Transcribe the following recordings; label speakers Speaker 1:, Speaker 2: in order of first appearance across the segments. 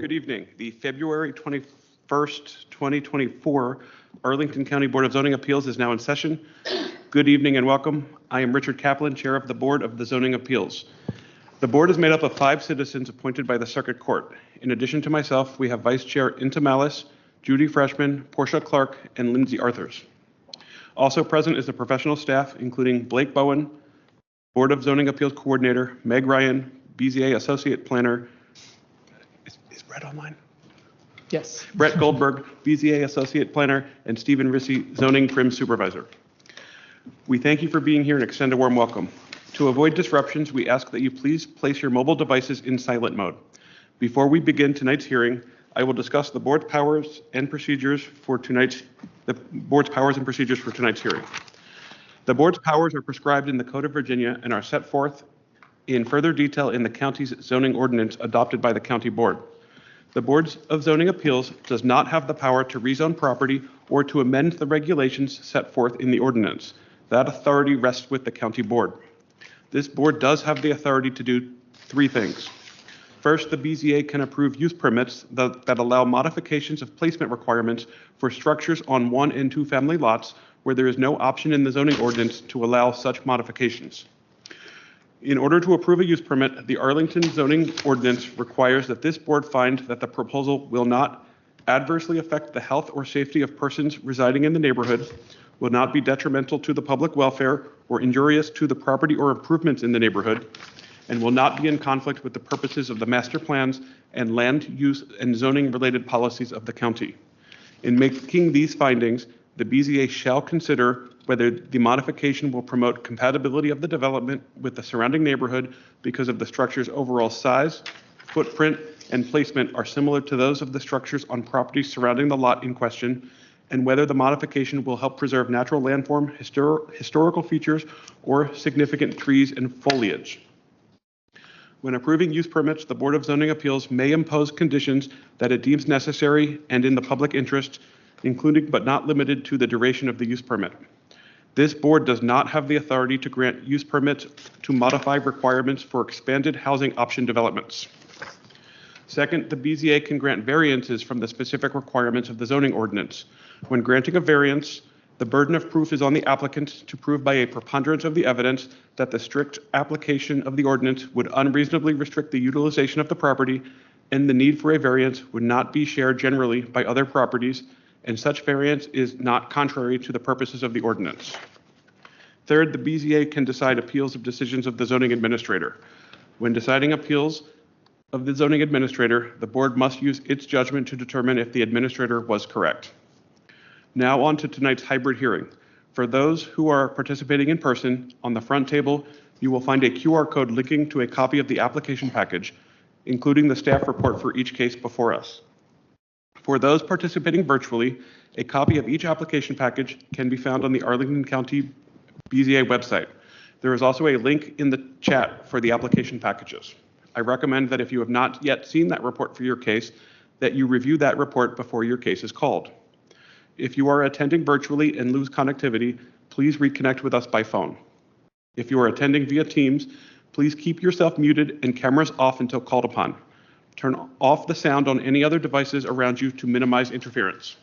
Speaker 1: Good evening. The February 21st, 2024 Arlington County Board of Zoning Appeals is now in session. Good evening and welcome. I am Richard Kaplan, Chair of the Board of the Zoning Appeals. The board is made up of 5 citizens appointed by the Circuit Court. In addition to myself, we have Vice Chair Inta Malice, Judy Freshman, Portia Clark, and Lindsay Arthurs. Also present is the professional staff, including Blake Bowen, Board of Zoning Appeals Coordinator, Meg Ryan, BZA Associate Planner. Is Brett online?
Speaker 2: Yes.
Speaker 1: Brett Goldberg, BZA Associate Planner, and Stephen Rissy, Zoning Prim Supervisor. We thank you for being here and extend a warm welcome. To avoid disruptions, we ask that you please place your mobile devices in silent mode. Before we begin tonight's hearing, I will discuss the board's powers and procedures for tonight's hearing. The board's powers are prescribed in the Code of Virginia and are set forth in further detail in the county's zoning ordinance adopted by the county board. The Board of Zoning Appeals does not have the power to rezone property or to amend the regulations set forth in the ordinance. That authority rests with the county board. This board does have the authority to do 3 things. First, the BZA can approve use permits that allow modifications of placement requirements for structures on 1 and 2 family lots where there is no option in the zoning ordinance to allow such modifications. In order to approve a use permit, the Arlington zoning ordinance requires that this board find that the proposal will not adversely affect the health or safety of persons residing in the neighborhood, will not be detrimental to the public welfare or injurious to the property or improvements in the neighborhood, and will not be in conflict with the purposes of the master plans and land use and zoning related policies of the county. In making these findings, the BZA shall consider whether the modification will promote compatibility of the development with the surrounding neighborhood because of the structure's overall size, footprint, and placement are similar to those of the structures on properties surrounding the lot in question, and whether the modification will help preserve natural landform, historical features, or significant trees and foliage. When approving use permits, the Board of Zoning Appeals may impose conditions that it deems necessary and in the public interest, including but not limited to the duration of the use permit. This board does not have the authority to grant use permits to modify requirements for expanded housing option developments. Second, the BZA can grant variances from the specific requirements of the zoning ordinance. When granting a variance, the burden of proof is on the applicant to prove by a preponderance of the evidence that the strict application of the ordinance would unreasonably restrict the utilization of the property, and the need for a variance would not be shared generally by other properties, and such variance is not contrary to the purposes of the ordinance. Third, the BZA can decide appeals of decisions of the zoning administrator. When deciding appeals of the zoning administrator, the board must use its judgment to determine if the administrator was correct. Now on to tonight's hybrid hearing. For those who are participating in person, on the front table, you will find a QR code linking to a copy of the application package, including the staff report for each case before us. For those participating virtually, a copy of each application package can be found on the Arlington County BZA website. There is also a link in the chat for the application packages. I recommend that if you have not yet seen that report for your case, that you review that report before your case is called. If you are attending virtually and lose connectivity, please reconnect with us by phone. If you are attending via Teams, please keep yourself muted and cameras off until called upon. Turn off the sound on any other devices around you to minimize interference.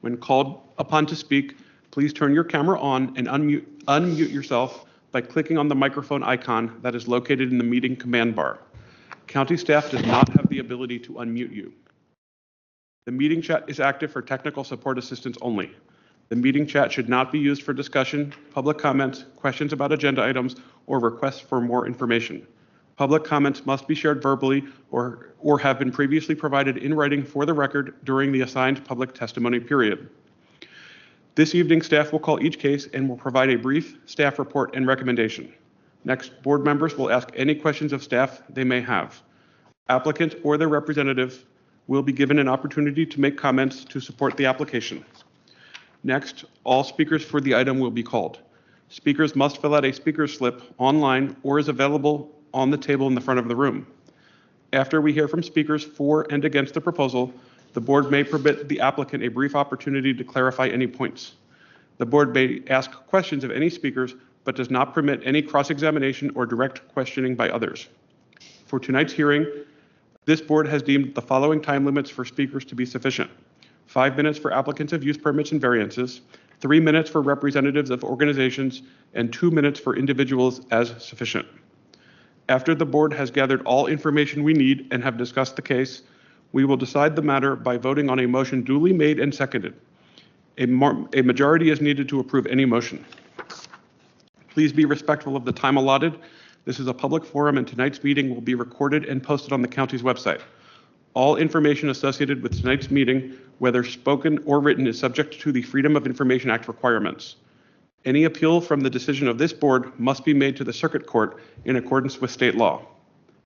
Speaker 1: When called upon to speak, please turn your camera on and unmute yourself by clicking on the microphone icon that is located in the meeting command bar. County staff does not have the ability to unmute you. The meeting chat is active for technical support assistance only. The meeting chat should not be used for discussion, public comments, questions about agenda items, or requests for more information. Public comments must be shared verbally or have been previously provided in writing for the record during the assigned public testimony period. This evening, staff will call each case and will provide a brief staff report and recommendation. Next, board members will ask any questions of staff they may have. Applicant or their representative will be given an opportunity to make comments to support the application. Next, all speakers for the item will be called. Speakers must fill out a speaker slip online or is available on the table in the front of the room. After we hear from speakers for and against the proposal, the board may permit the applicant a brief opportunity to clarify any points. The board may ask questions of any speakers, but does not permit any cross-examination or direct questioning by others. For tonight's hearing, This board has deemed the following time limits for speakers to be sufficient: 5 minutes for applicants of use permits and variances, 3 minutes for representatives of organizations, and 2 minutes for individuals as sufficient. After the board has gathered all information we need and have discussed the case, we will decide the matter by voting on a motion duly made and seconded. A majority is needed to approve any motion. Please be respectful of the time allotted. This is a public forum, and tonight's meeting will be recorded and posted on the county's website. All information associated with tonight's meeting, whether spoken or written, is subject to the Freedom of Information Act requirements. Any appeal from the decision of this board must be made to the circuit court in accordance with state law.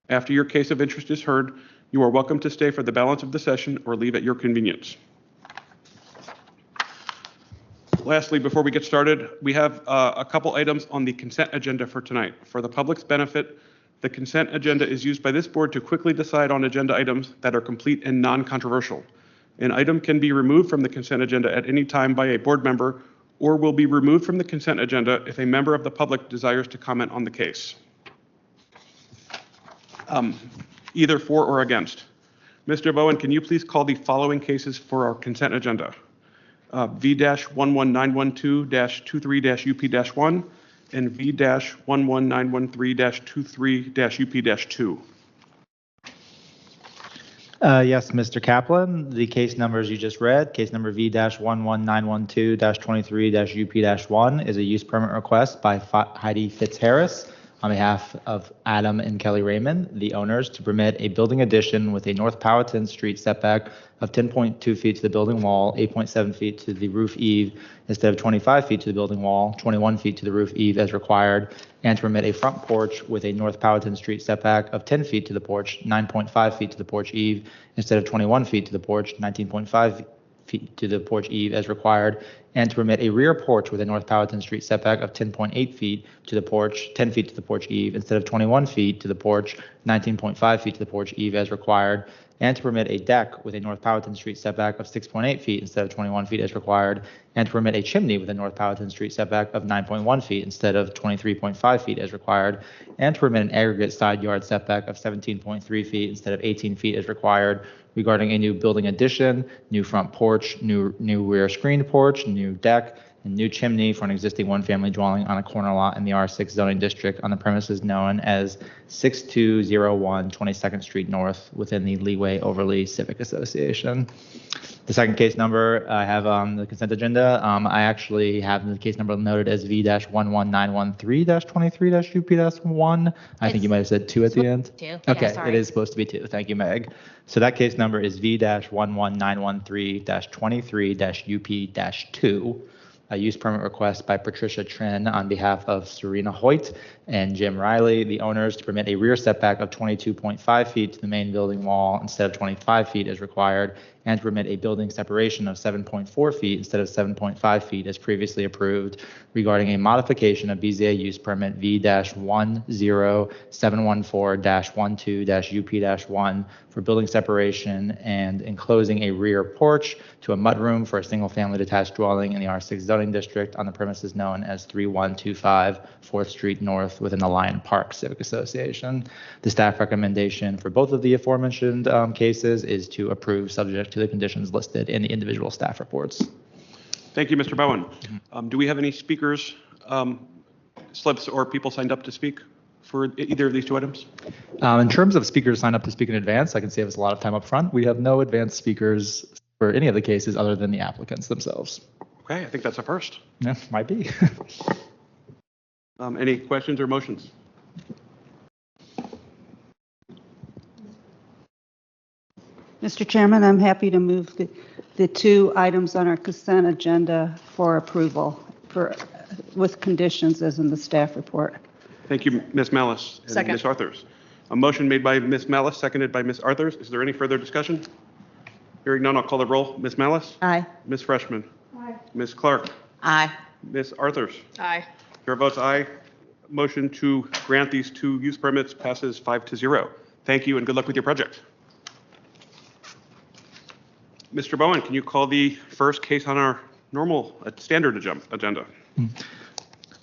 Speaker 1: After your case of interest is heard, you are welcome to stay for the balance of the session or leave at your convenience. Lastly, before we get started, we have a couple items on the consent agenda for tonight. For the public's benefit, the consent agenda is used by this board to quickly decide on agenda items that are complete and non-controversial. An item can be removed from the consent agenda at any time by a board member, or will be removed from the consent agenda if a member of the public desires to comment on the case, either for or against. Mr. Bowen, can you please call the following cases for our consent agenda? V-11912-23-UP-1 and V-11913-23-UP-2.
Speaker 2: Yes, Mr. Kaplan, the case numbers you just read, case number V-11912-23-UP-1 is a use permit request by Heidi Fitzharris on behalf of Adam and Kelly Raymond, the owners, to permit a building addition with a North Powhatan Street setback of 10.2 feet to the building wall, 8.7 feet to the roof eave instead of 25 feet to the building wall, 21 feet to the roof eave as required, and to permit a front porch with a North Powhatan Street setback of 10 feet to the porch, 9.5 feet to the porch eave instead of 21 feet to the porch, 19.5 feet to the porch eave as required, and to permit a rear porch with a North Powhatan Street setback of 10.8 feet to the porch, 10 feet to the porch eave instead of 21 feet to the porch, 19.5 feet to the porch eave as required, and to permit a deck with a North Powhatan Street setback of 6.8 feet instead of 21 feet as required, and to permit a chimney with a North Powhatan Street setback of 9.1 feet instead of 23.5 feet as required, and to permit an aggregate side yard setback of 17.3 feet instead of 18 feet as required, regarding a new building addition, new front porch, new rear screened porch, new deck, and new chimney for an existing one-family dwelling on a corner lot in the R6 zoning district on the premises known as 6201 22nd Street North within the Leeway Overlea Civic Association. The second case number I have on the consent agenda, I actually have the case number noted as V-11913-23-UP-1. I think you might have said 2 at the end.
Speaker 3: 2.
Speaker 2: Okay,
Speaker 3: Yeah, sorry.
Speaker 2: it is supposed to be 2. Thank you, Meg. So that case number is V-11913-23-UP-2. A use permit request by Patricia Trin on behalf of Serena Hoyt and Jim Riley, the owners, to permit a rear setback of 22.5 feet to the main building wall instead of 25 feet as required, and to permit a building separation of 7.4 feet instead of 7.5 feet as previously approved, regarding a modification of BZA use permit V-10714-12-UP-1 for building separation and enclosing a rear porch to a mudroom for a single-family detached dwelling in the R6 zoning district on the premises known as 3125 4th Street North within the Lion Park Civic Association. The staff recommendation for both of the aforementioned cases is to approve subject to the conditions listed in the individual staff reports.
Speaker 1: Thank you, Mr. Bowen. Do we have any speakers, slips, or people signed up to speak for either of these 2 items?
Speaker 2: In terms of speakers signed up to speak in advance, I can save us a lot of time up front. We have no advanced speakers for any of the cases other than the applicants themselves.
Speaker 1: Okay, I think that's a first.
Speaker 2: Yeah, might be.
Speaker 1: Any questions or motions?
Speaker 4: Mr. Chairman, I'm happy to move the 2 items on our consent agenda for approval with conditions as in the staff report.
Speaker 1: Thank you, Ms. Malice and
Speaker 3: Second.
Speaker 1: Ms. Arthurs. A motion made by Ms. Malice, seconded by Ms. Arthurs. Is there any further discussion? Hearing none, I'll call the roll. Ms. Malice?
Speaker 4: Aye.
Speaker 1: Ms. Freshman? Aye. Ms. Clark?
Speaker 3: Aye.
Speaker 1: Ms. Arthurs?
Speaker 3: Aye.
Speaker 1: Chair votes aye. Motion to grant these 2 use permits passes 5-0. Thank you and good luck with your project. Mr. Bowen, can you call the first case on our normal standard agenda?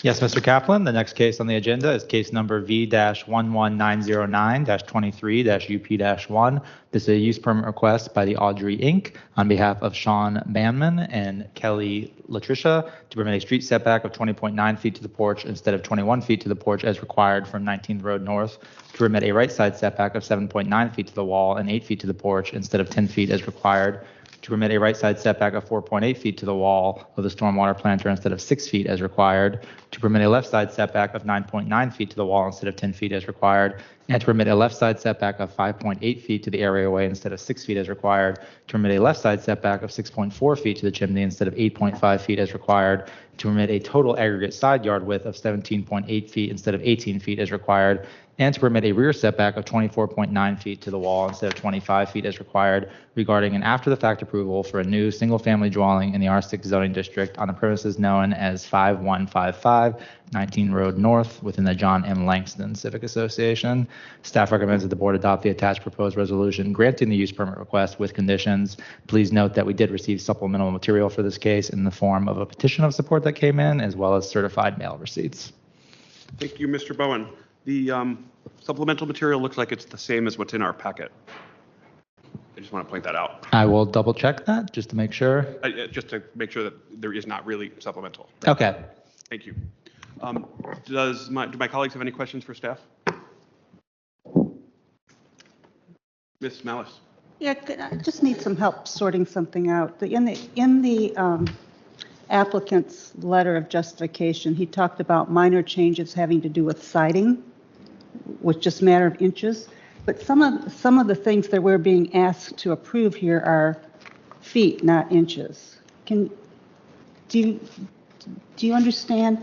Speaker 2: Yes, Mr. Kaplan. The next case on the agenda is case number V-11909-23-UP-1. This is a use permit request by the Audrey Inc. on behalf of Sean Banman and Kelly Latricia to permit a street setback of 20.9 feet to the porch instead of 21 feet to the porch as required from 19th Road North, to permit a right side setback of 7.9 feet to the wall and 8 feet to the porch instead of 10 feet as required, to permit a right side setback of 4.8 feet to the wall of the stormwater planter instead of 6 feet as required, to permit a left side setback of 9.9 feet to the wall instead of 10 feet as required, and to permit a left side setback of 5.8 feet to the areaway instead of 6 feet as required, to permit a left side setback of 6.4 feet to the chimney instead of 8.5 feet as required, to permit a total aggregate side yard width of 17.8 feet instead of 18 feet as required, and to permit a rear setback of 24.9 feet to the wall instead of 25 feet as required regarding an after-the-fact approval for a new single-family dwelling in the R6 zoning district on the premises known as 5155 19 Road North within the John M. Langston Civic Association. Staff recommends that the board adopt the attached proposed resolution granting the use permit request with conditions. Please note that we did receive supplemental material for this case in the form of a petition of support that came in, as well as certified mail receipts.
Speaker 1: Thank you, Mr. Bowen. The supplemental material looks like it's the same as what's in our packet. I just want to point that out.
Speaker 2: I will double check that just to make sure.
Speaker 1: Just to make sure that there is not really supplemental.
Speaker 2: Okay.
Speaker 1: Thank you. Do my colleagues have any questions for staff? Ms. Malice.
Speaker 4: Yeah, I just need some help sorting something out. In the applicant's letter of justification, he talked about minor changes having to do with siding, which just matter of inches. But some of the things that we're being asked to approve here are feet, not inches. Do you understand?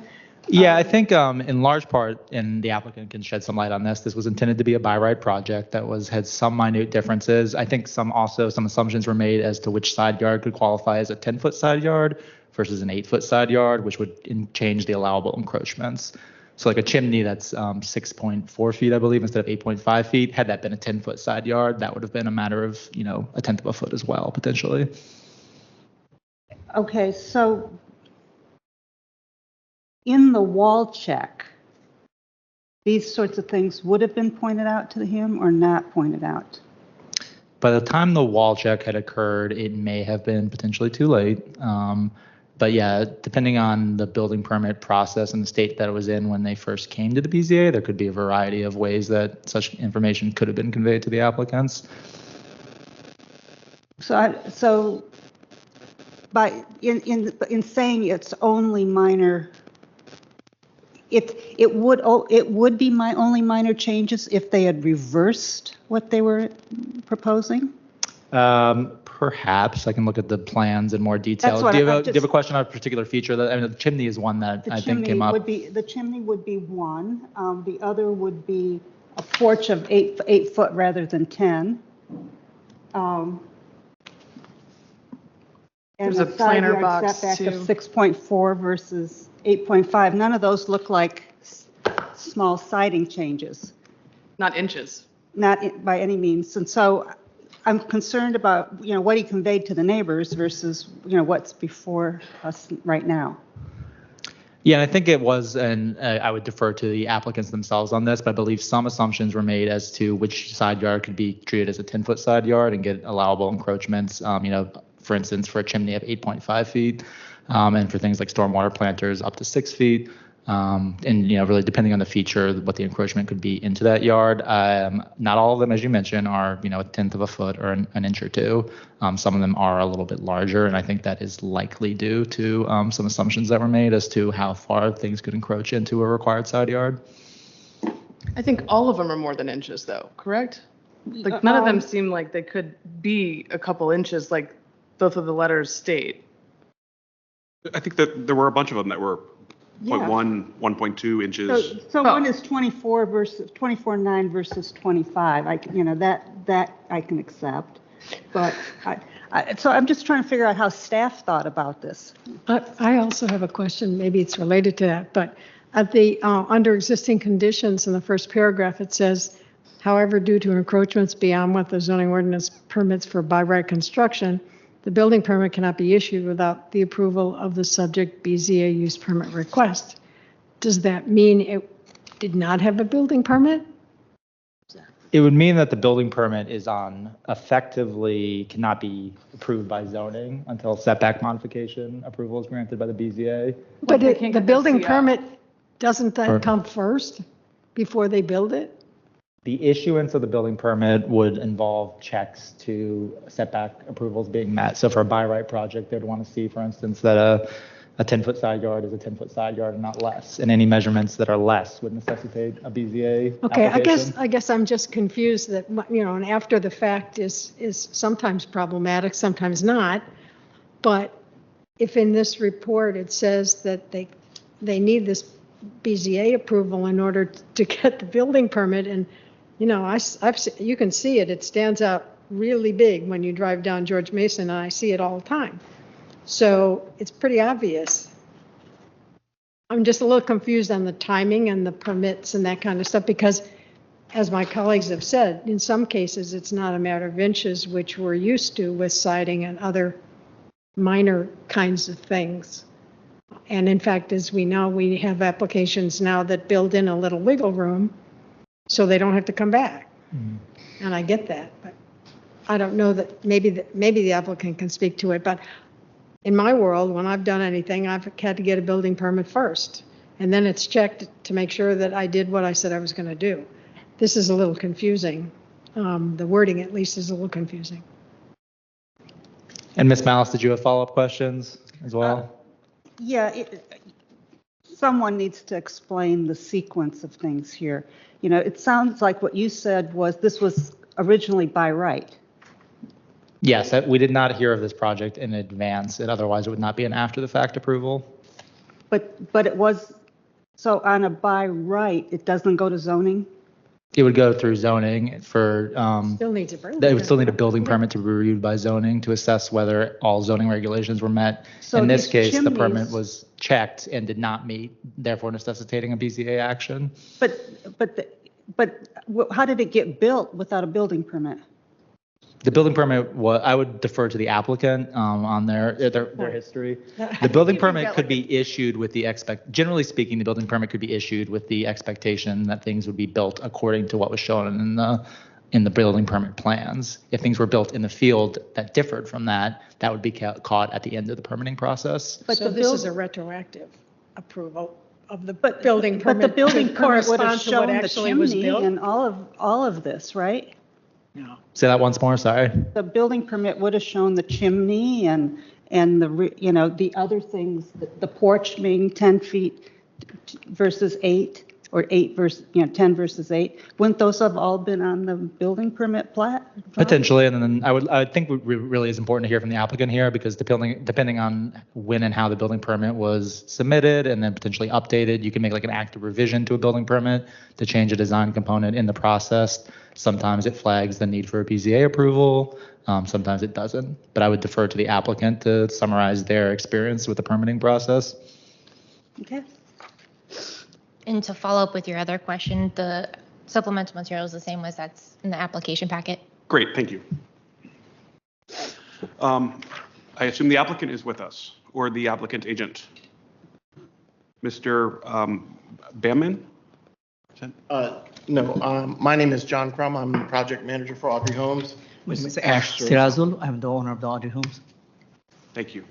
Speaker 2: Yeah, I think in large part, and the applicant can shed some light on this, this was intended to be a by right project that had some minute differences. I think some assumptions were made as to which side yard could qualify as a 10-foot side yard versus an 8-foot side yard, which would change the allowable encroachments. So like a chimney that's 6.4 feet, I believe, instead of 8.5 feet, had that been a 10-foot side yard, that would have been a matter of, a tenth of a foot as well, potentially.
Speaker 4: Okay, so in the wall check, these sorts of things would have been pointed out to him or not pointed out?
Speaker 2: By the time the wall check had occurred, it may have been potentially too late. But yeah, depending on the building permit process and the state that it was in when they first came to the BZA, there could be a variety of ways that such information could have been conveyed to the applicants.
Speaker 4: So by in saying it's only minor, it would be my only minor changes if they had reversed what they were proposing?
Speaker 2: Perhaps I can look at the plans in more detail. Do you have a question on a particular feature? The chimney is one that I think came up.
Speaker 4: The chimney would be one. The other would be a porch of 8 foot rather than 10. And
Speaker 3: There's a planter box
Speaker 4: setback
Speaker 3: too.
Speaker 4: of 6.4 versus 8.5. None of those look like small siding changes.
Speaker 3: Not inches.
Speaker 4: Not by any means. And so I'm concerned about, what he conveyed to the neighbors versus, what's before us right now.
Speaker 2: Yeah, I think it was, and I would defer to the applicants themselves on this, but I believe some assumptions were made as to which side yard could be treated as a 10-foot side yard and get allowable encroachments, for instance, for a chimney of 8.5 feet, and for things like stormwater planters up to 6 feet. And really depending on the feature, what the encroachment could be into that yard. Not all of them, as you mentioned, are a tenth of a foot or an inch or two. Some of them are a little bit larger, and I think that is likely due to some assumptions that were made as to how far things could encroach into a required side yard.
Speaker 3: I think all of them are more than inches, though. Correct? Like none of them seem like they could be a couple inches, like both of the letters state.
Speaker 1: I think that there were a bunch of them that were 0.1, 1.2 inches.
Speaker 4: So one is 24.9 versus 25. That I can accept. But so I'm just trying to figure out how staff thought about this.
Speaker 5: I also have a question. Maybe it's related to that. But at the under existing conditions in the first paragraph, it says, however, due to encroachments beyond what the zoning ordinance permits for by right construction, the building permit cannot be issued without the approval of the subject BZA use permit request. does that mean it did not have a building permit?
Speaker 2: It would mean that the building permit is on, effectively cannot be approved by zoning until setback modification approval is granted by the BZA.
Speaker 5: But
Speaker 3: they can't
Speaker 5: the
Speaker 3: get their
Speaker 5: building
Speaker 3: CO.
Speaker 5: permit, doesn't
Speaker 2: Or-
Speaker 5: that come first before they build it?
Speaker 2: The issuance of the building permit would involve checks to setback approvals being met. So for a by right project, they'd want to see, for instance, that a 10-foot side yard is a 10-foot side yard and not less. And any measurements that are less would necessitate a BZA
Speaker 5: Okay,
Speaker 2: application.
Speaker 5: I guess I'm just confused that, and after the fact is sometimes problematic, sometimes not. But if in this report it says that they need this BZA approval in order to get the building permit, and, you can see it stands out really big when you drive down George Mason, and I see it all the time. So it's pretty obvious. I'm just a little confused on the timing and the permits and that kind of stuff, because as my colleagues have said, in some cases, it's not a matter of inches, which we're used to with siding and other minor kinds of things. And in fact, as we know, we have applications now that build in a little wiggle room so they don't have to come back. And I get that, but I don't know that maybe the applicant can speak to it. But in my world, when I've done anything, I've had to get a building permit first, and then it's checked to make sure that I did what I said I was going to do. This is a little confusing. The wording, at least, is a little confusing.
Speaker 2: And Ms. Malice, did you have follow-up questions as well?
Speaker 4: Yeah, someone needs to explain the sequence of things here. It sounds like what you said was this was originally by right.
Speaker 2: Yes, we did not hear of this project in advance, and otherwise it would not be an after-the-fact approval.
Speaker 4: But it was, so on a by right, it doesn't go to zoning?
Speaker 2: It would go through zoning for,
Speaker 5: Still needs a building.
Speaker 2: they would still need a building permit to be reviewed by zoning to assess whether all zoning regulations were met.
Speaker 4: So
Speaker 2: In this
Speaker 4: these
Speaker 2: case, the
Speaker 4: chimneys-
Speaker 2: permit was checked and did not meet, therefore necessitating a BZA action.
Speaker 4: But how did it get built without a building permit?
Speaker 2: The building permit, I would defer to the applicant on their history. The building permit could be issued with the generally speaking, the building permit could be issued with the expectation that things would be built according to what was shown in the building permit plans. If things were built in the field that differed from that, that would be caught at the end of the permitting process.
Speaker 4: But
Speaker 5: So
Speaker 4: the
Speaker 5: this
Speaker 4: buil-
Speaker 5: is a retroactive approval of the
Speaker 4: But
Speaker 5: building permit.
Speaker 4: But the building
Speaker 5: to
Speaker 4: permit would have
Speaker 5: correspond to what
Speaker 4: shown the
Speaker 5: actually was
Speaker 4: chimney
Speaker 5: built?
Speaker 4: and all of this, right?
Speaker 5: No.
Speaker 2: Say that once more, sorry.
Speaker 4: The building permit would have shown the chimney and the other things, the porch being 10 feet versus 8, or 8 versus, 10 versus 8. Wouldn't those have all been on the building permit plat?
Speaker 2: Potentially, and then I think what really is important to hear from the applicant here, because depending on when and how the building permit was submitted and then potentially updated, you can make like an active revision to a building permit to change a design component in the process. Sometimes it flags the need for a BZA approval, sometimes it doesn't. But I would defer to the applicant to summarize their experience with the permitting process.
Speaker 4: Okay.
Speaker 6: And to follow up with your other question, the supplemental material is the same as that's in the application packet.
Speaker 1: Great, thank you. I assume the applicant is with us, or the applicant agent. Mr. Bamman?
Speaker 7: No, my name is John Crum. I'm the project manager for Audrey Homes.
Speaker 8: Mrs. Ash Sirazul, I'm the owner of the Audrey Homes.
Speaker 1: Thank you.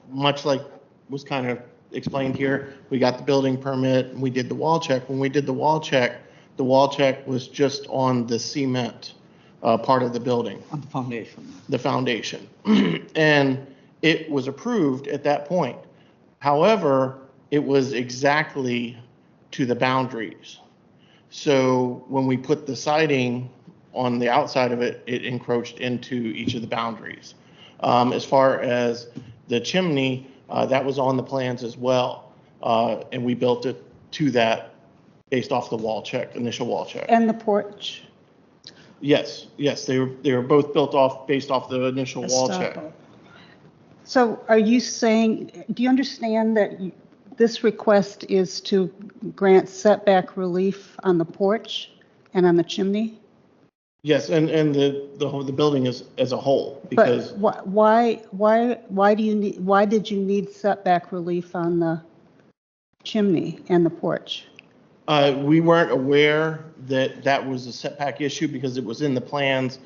Speaker 7: Much like was kind of explained here, we got the building permit, and we did the wall check. When we did the wall check was just on the cement part of the building,
Speaker 8: On the foundation.
Speaker 7: the foundation. And it was approved at that point. However, it was exactly to the boundaries. So when we put the siding on the outside of it, it encroached into each of the boundaries. As far as the chimney, that was on the plans as well. And we built it to that based off the initial wall check.
Speaker 4: And the porch?
Speaker 7: Yes, they were both based off the initial wall check.
Speaker 5: Estoppel.
Speaker 4: So are you saying, do you understand that this request is to grant setback relief on the porch and on the chimney?
Speaker 7: Yes, and the building is as a whole, because
Speaker 4: But why did you need setback relief on the chimney and the porch?
Speaker 7: we weren't aware that that was a setback issue because it was in the plans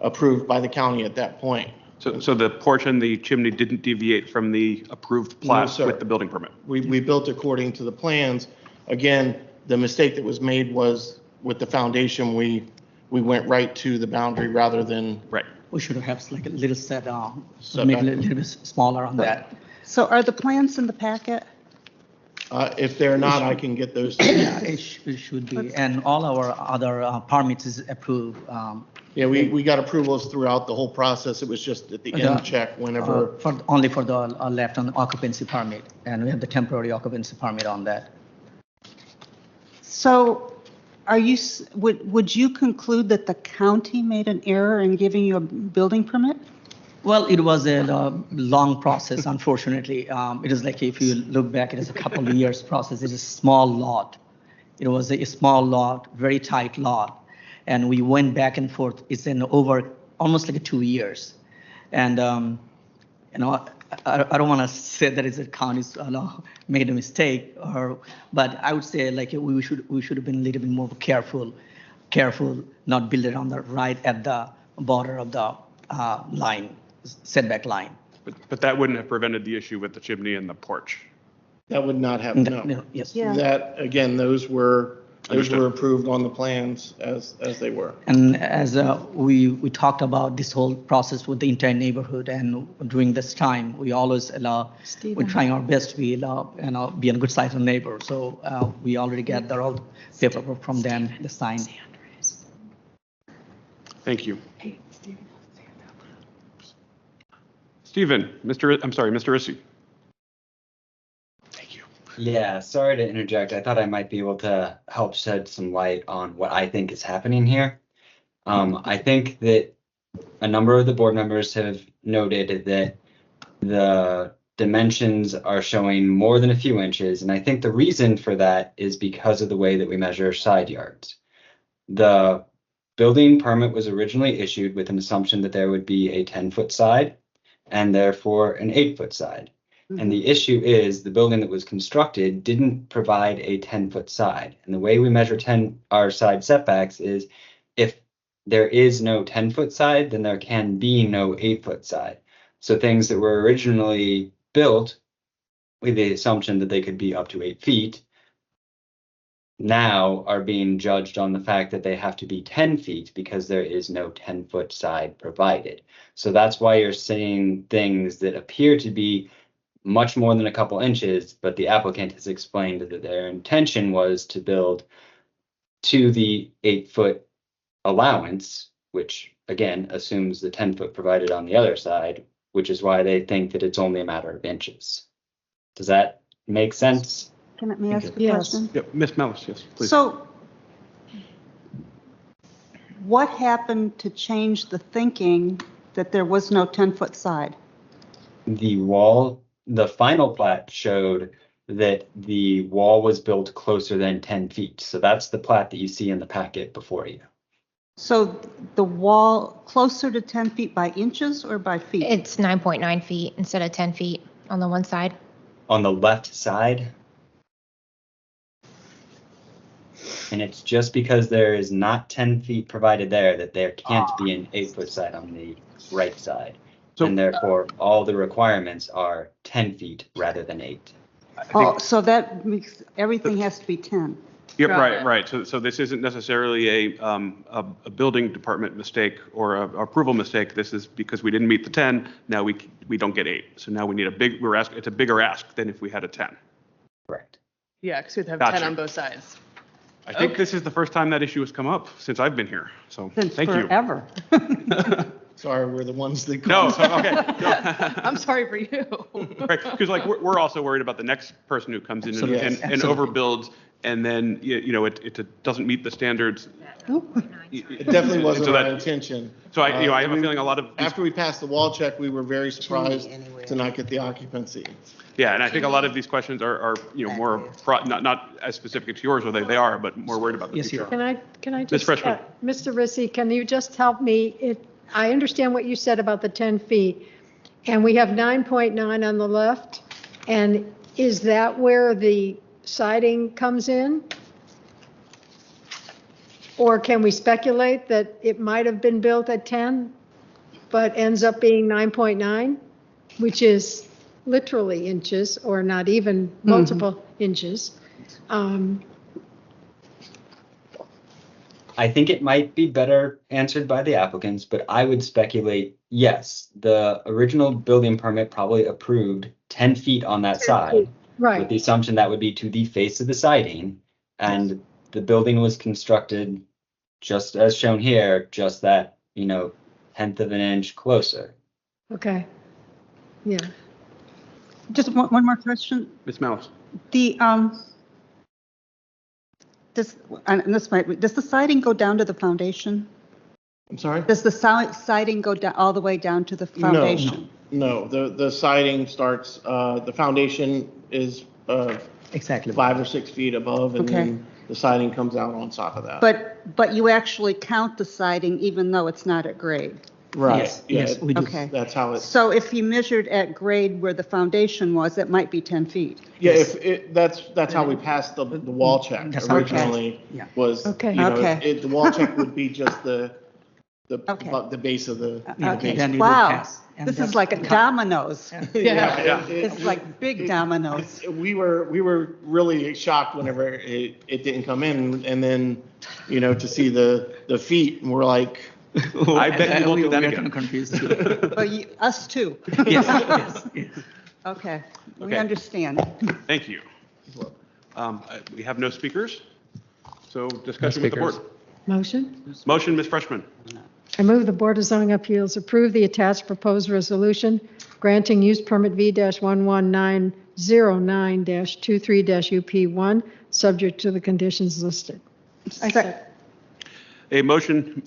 Speaker 7: approved by the county at that point.
Speaker 1: So the porch and the chimney didn't deviate from the approved
Speaker 7: No,
Speaker 1: plat
Speaker 7: sir.
Speaker 1: with the building permit?
Speaker 7: We built according to the plans. Again, the mistake that was made was with the foundation, we went right to the boundary rather than,
Speaker 1: Right.
Speaker 8: We should have like a little set,
Speaker 7: Setback.
Speaker 8: make it a little bit smaller on that.
Speaker 4: So are the plans in the packet?
Speaker 7: if they're not, I can get those. to you.
Speaker 8: Yeah, it should be. And all our other permits is approved.
Speaker 7: Yeah, we got approvals throughout the whole process. It was just at the end check whenever.
Speaker 8: Only for the left on the occupancy permit, and we have the temporary occupancy permit on that.
Speaker 4: So would you conclude that the county made an error in giving you a building permit?
Speaker 8: Well, it was a long process, unfortunately. It is like, if you look back, it is a couple of years process. It's a small lot. It was a small lot, very tight lot. And we went back and forth. It's in over almost like 2 years. And, I don't want to say that it's a county's made a mistake, but I would say like we should have been a little bit more careful, not build it on the right at the border of the line, setback line.
Speaker 1: But that wouldn't have prevented the issue with the chimney and the porch?
Speaker 7: That would not have, no.
Speaker 8: Yes.
Speaker 4: Yeah.
Speaker 7: That, again, those were
Speaker 1: Understood.
Speaker 7: approved on the plans as they were.
Speaker 8: And as we talked about this whole process with the entire neighborhood, and during this time, we always we're trying our best to be be a good side of neighbor. So we already got all the paperwork from them, the sign.
Speaker 1: Thank you. Stephen, Mr. Rissy. Thank you.
Speaker 9: Yeah, sorry to interject. I thought I might be able to help shed some light on what I think is happening here. I think that a number of the board members have noted that the dimensions are showing more than a few inches, and I think the reason for that is because of the way that we measure side yards. The building permit was originally issued with an assumption that there would be a 10-foot side and therefore an 8-foot side. And the issue is the building that was constructed didn't provide a 10-foot side. And the way we measure our side setbacks is if there is no 10-foot side, then there can be no 8-foot side. So things that were originally built with the assumption that they could be up to 8 feet now are being judged on the fact that they have to be 10 feet because there is no 10-foot side provided. So that's why you're seeing things that appear to be much more than a couple inches, but the applicant has explained that their intention was to build to the 8-foot allowance, which again assumes the 10-foot provided on the other side, which is why they think that it's only a matter of inches. Does that make sense?
Speaker 4: Can I ask a
Speaker 5: Yes.
Speaker 4: question?
Speaker 1: Yep, Ms. Mellis, yes, please.
Speaker 4: So what happened to change the thinking that there was no 10-foot side?
Speaker 9: The final plat showed that the wall was built closer than 10 feet. So that's the plat that you see in the packet before you.
Speaker 4: So the wall closer to 10 feet by inches or by feet?
Speaker 6: It's 9.9 feet instead of 10 feet on the one side.
Speaker 9: On the left side, and it's just because there is not 10 feet provided there that there can't be an 8-foot side on the right side.
Speaker 1: So-
Speaker 9: And therefore, all the requirements are 10 feet rather than 8.
Speaker 4: Oh, so that makes, everything has to be 10.
Speaker 1: Yep,
Speaker 3: Got
Speaker 1: right,
Speaker 3: it.
Speaker 1: right. So this isn't necessarily a building department mistake or a approval mistake. This is because we didn't meet the 10. Now we don't get 8. So now we need it's a bigger ask than if we had a 10.
Speaker 9: Correct.
Speaker 3: Yeah, because we'd have
Speaker 1: Gotcha.
Speaker 3: 10 on both sides.
Speaker 1: I think this is the first time that issue has come up since I've been here. So
Speaker 4: Since
Speaker 1: thank you.
Speaker 4: forever.
Speaker 7: Sorry, we're the ones that.
Speaker 1: No, so, okay. No.
Speaker 3: I'm sorry for you.
Speaker 1: Right, because like we're also worried about the next person who comes in and,
Speaker 8: Absolutely.
Speaker 1: and, and
Speaker 8: Absolutely.
Speaker 1: overbuilds, and then it doesn't meet the standards.
Speaker 7: It definitely wasn't
Speaker 1: So that-
Speaker 7: our intention.
Speaker 1: So I I have a feeling a lot of these,
Speaker 7: After we passed the wall check, we were very surprised to not get the occupancy.
Speaker 1: yeah, and I think a lot of these questions are more not as specific to yours, or they are, but more worried about the
Speaker 8: Yes,
Speaker 1: future.
Speaker 5: Can I
Speaker 1: Ms.
Speaker 5: just,
Speaker 1: Freshman.
Speaker 5: Mr. Rissy, can you just help me? I understand what you said about the 10 feet, and we have 9.9 on the left, and is that where the siding comes in? Or can we speculate that it might have been built at 10, but ends up being 9.9, which is literally inches, or not even multiple inches?
Speaker 9: I think it might be better answered by the applicants, but I would speculate, yes, the original building permit probably approved 10 feet on that side, with
Speaker 5: Right,
Speaker 9: the assumption that would be to the face of the siding, and the building was constructed just as shown here, just that, 10th of an inch closer.
Speaker 5: okay. Yeah.
Speaker 4: Just one more question.
Speaker 1: Ms. Malice.
Speaker 4: The, does the siding go down to the foundation?
Speaker 7: I'm sorry?
Speaker 4: Does the siding go down, all the way down to the foundation?
Speaker 7: No, the siding starts, the foundation is
Speaker 8: Exactly.
Speaker 7: 5 or 6 feet above, and
Speaker 4: Okay.
Speaker 7: then the siding comes out on top of that.
Speaker 4: But you actually count the siding even though it's not at grade?
Speaker 7: Right,
Speaker 8: Yes,
Speaker 7: yeah,
Speaker 8: yes, we do.
Speaker 4: Okay.
Speaker 7: that's how it,
Speaker 4: So if you measured at grade where the foundation was, it might be 10 feet?
Speaker 7: yeah, that's how we passed the wall check
Speaker 8: That's how we passed,
Speaker 7: originally,
Speaker 8: yeah.
Speaker 7: was,
Speaker 5: Okay.
Speaker 4: Okay.
Speaker 7: the wall check would be just the
Speaker 4: Okay.
Speaker 7: base of the.
Speaker 8: Yeah,
Speaker 4: Okay.
Speaker 8: then it would
Speaker 4: Wow,
Speaker 8: pass. And
Speaker 4: this
Speaker 8: then
Speaker 4: is like a dominoes.
Speaker 1: Yeah.
Speaker 4: It's like big dominoes.
Speaker 7: We were really shocked whenever it didn't come in, and then, to see the feet, and we're like,
Speaker 1: I bet you won't do that
Speaker 8: we are
Speaker 1: again.
Speaker 8: kind of confused.
Speaker 4: But us too.
Speaker 8: Yes, yes, yes.
Speaker 4: Okay, we
Speaker 1: Okay.
Speaker 4: understand.
Speaker 1: Thank you. We have no speakers, so discussion with the board.
Speaker 2: speakers.
Speaker 5: Motion?
Speaker 1: Motion, Ms. Freshman.
Speaker 5: I move the Board of Zoning Appeals approve the attached proposed resolution granting use permit V-11909-23-UP1, subject to the conditions listed.
Speaker 1: A motion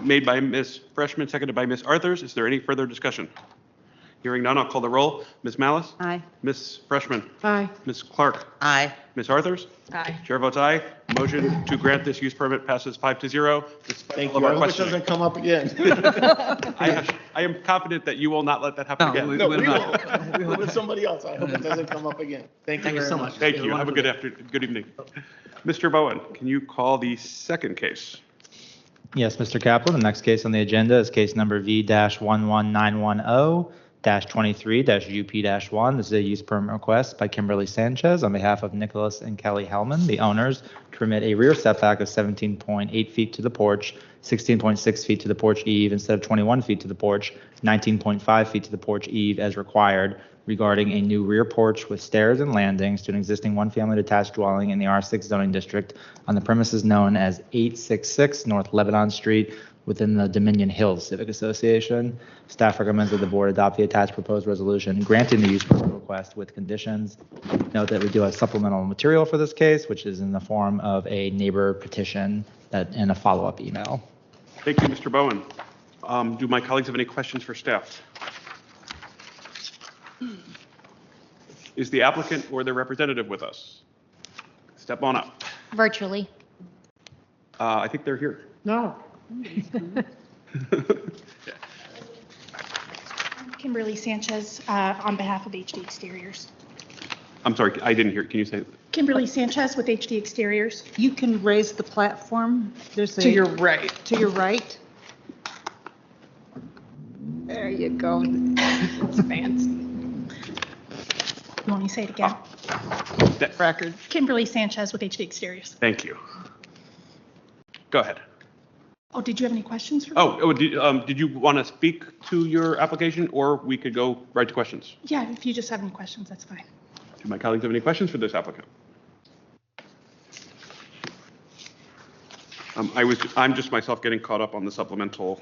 Speaker 1: made by Ms. Freshman, seconded by Ms. Arthurs. Is there any further discussion? Hearing none, I'll call the roll. Ms. Malice?
Speaker 4: Aye.
Speaker 1: Ms. Freshman?
Speaker 5: Aye.
Speaker 1: Ms. Clark?
Speaker 4: Aye.
Speaker 1: Ms. Arthurs?
Speaker 3: Aye.
Speaker 1: Chair votes aye. Motion to grant this use permit passes 5-0. Despite
Speaker 7: thank
Speaker 1: all of
Speaker 7: you, I
Speaker 1: our
Speaker 7: hope it
Speaker 1: questioning.
Speaker 7: doesn't come up again.
Speaker 1: I am confident that you will not let that happen again.
Speaker 7: No, we will. With somebody else, I hope it doesn't come up again. Thank you
Speaker 8: Thank you
Speaker 7: very
Speaker 8: so
Speaker 7: much.
Speaker 8: much.
Speaker 1: Thank you. Have a good evening. Mr. Bowen, can you call the second case?
Speaker 2: Yes, Mr. Kaplan, the next case on the agenda is case number V-11910-23-UP-1. This is a use permit request by Kimberly Sanchez on behalf of Nicholas and Kelly Hellman, the owners, to permit a rear setback of 17.8 feet to the porch, 16.6 feet to the porch eve instead of 21 feet to the porch, 19.5 feet to the porch eve as required, regarding a new rear porch with stairs and landings to an existing one-family detached dwelling in the R6 zoning district on the premises known as 866 North Lebanon Street within the Dominion Hills Civic Association. Staff recommends that the board adopt the attached proposed resolution granting the use permit request with conditions. Note that we do have supplemental material for this case, which is in the form of a neighbor petition and a follow-up email.
Speaker 1: Thank you, Mr. Bowen. Do my colleagues have any questions for staff? Is the applicant or their representative with us? Step on up.
Speaker 6: Virtually.
Speaker 1: I think they're here.
Speaker 5: No.
Speaker 10: Kimberly Sanchez on behalf of HD Exteriors.
Speaker 1: I'm sorry, I didn't hear. Can you say?
Speaker 10: Kimberly Sanchez with HD Exteriors.
Speaker 4: You can raise the platform. There's
Speaker 3: To your right.
Speaker 4: To your right.
Speaker 3: There you go. It's fancy.
Speaker 10: You want me to say it again?
Speaker 3: Record.
Speaker 10: Kimberly Sanchez with HD Exteriors.
Speaker 1: Thank you. Go ahead.
Speaker 10: Oh, did you have any questions for me?
Speaker 1: Did you want to speak to your application, or we could go right to questions?
Speaker 10: Yeah, if you just have any questions, that's fine.
Speaker 1: Do my colleagues have any questions for this applicant? I'm just myself getting caught up on the supplemental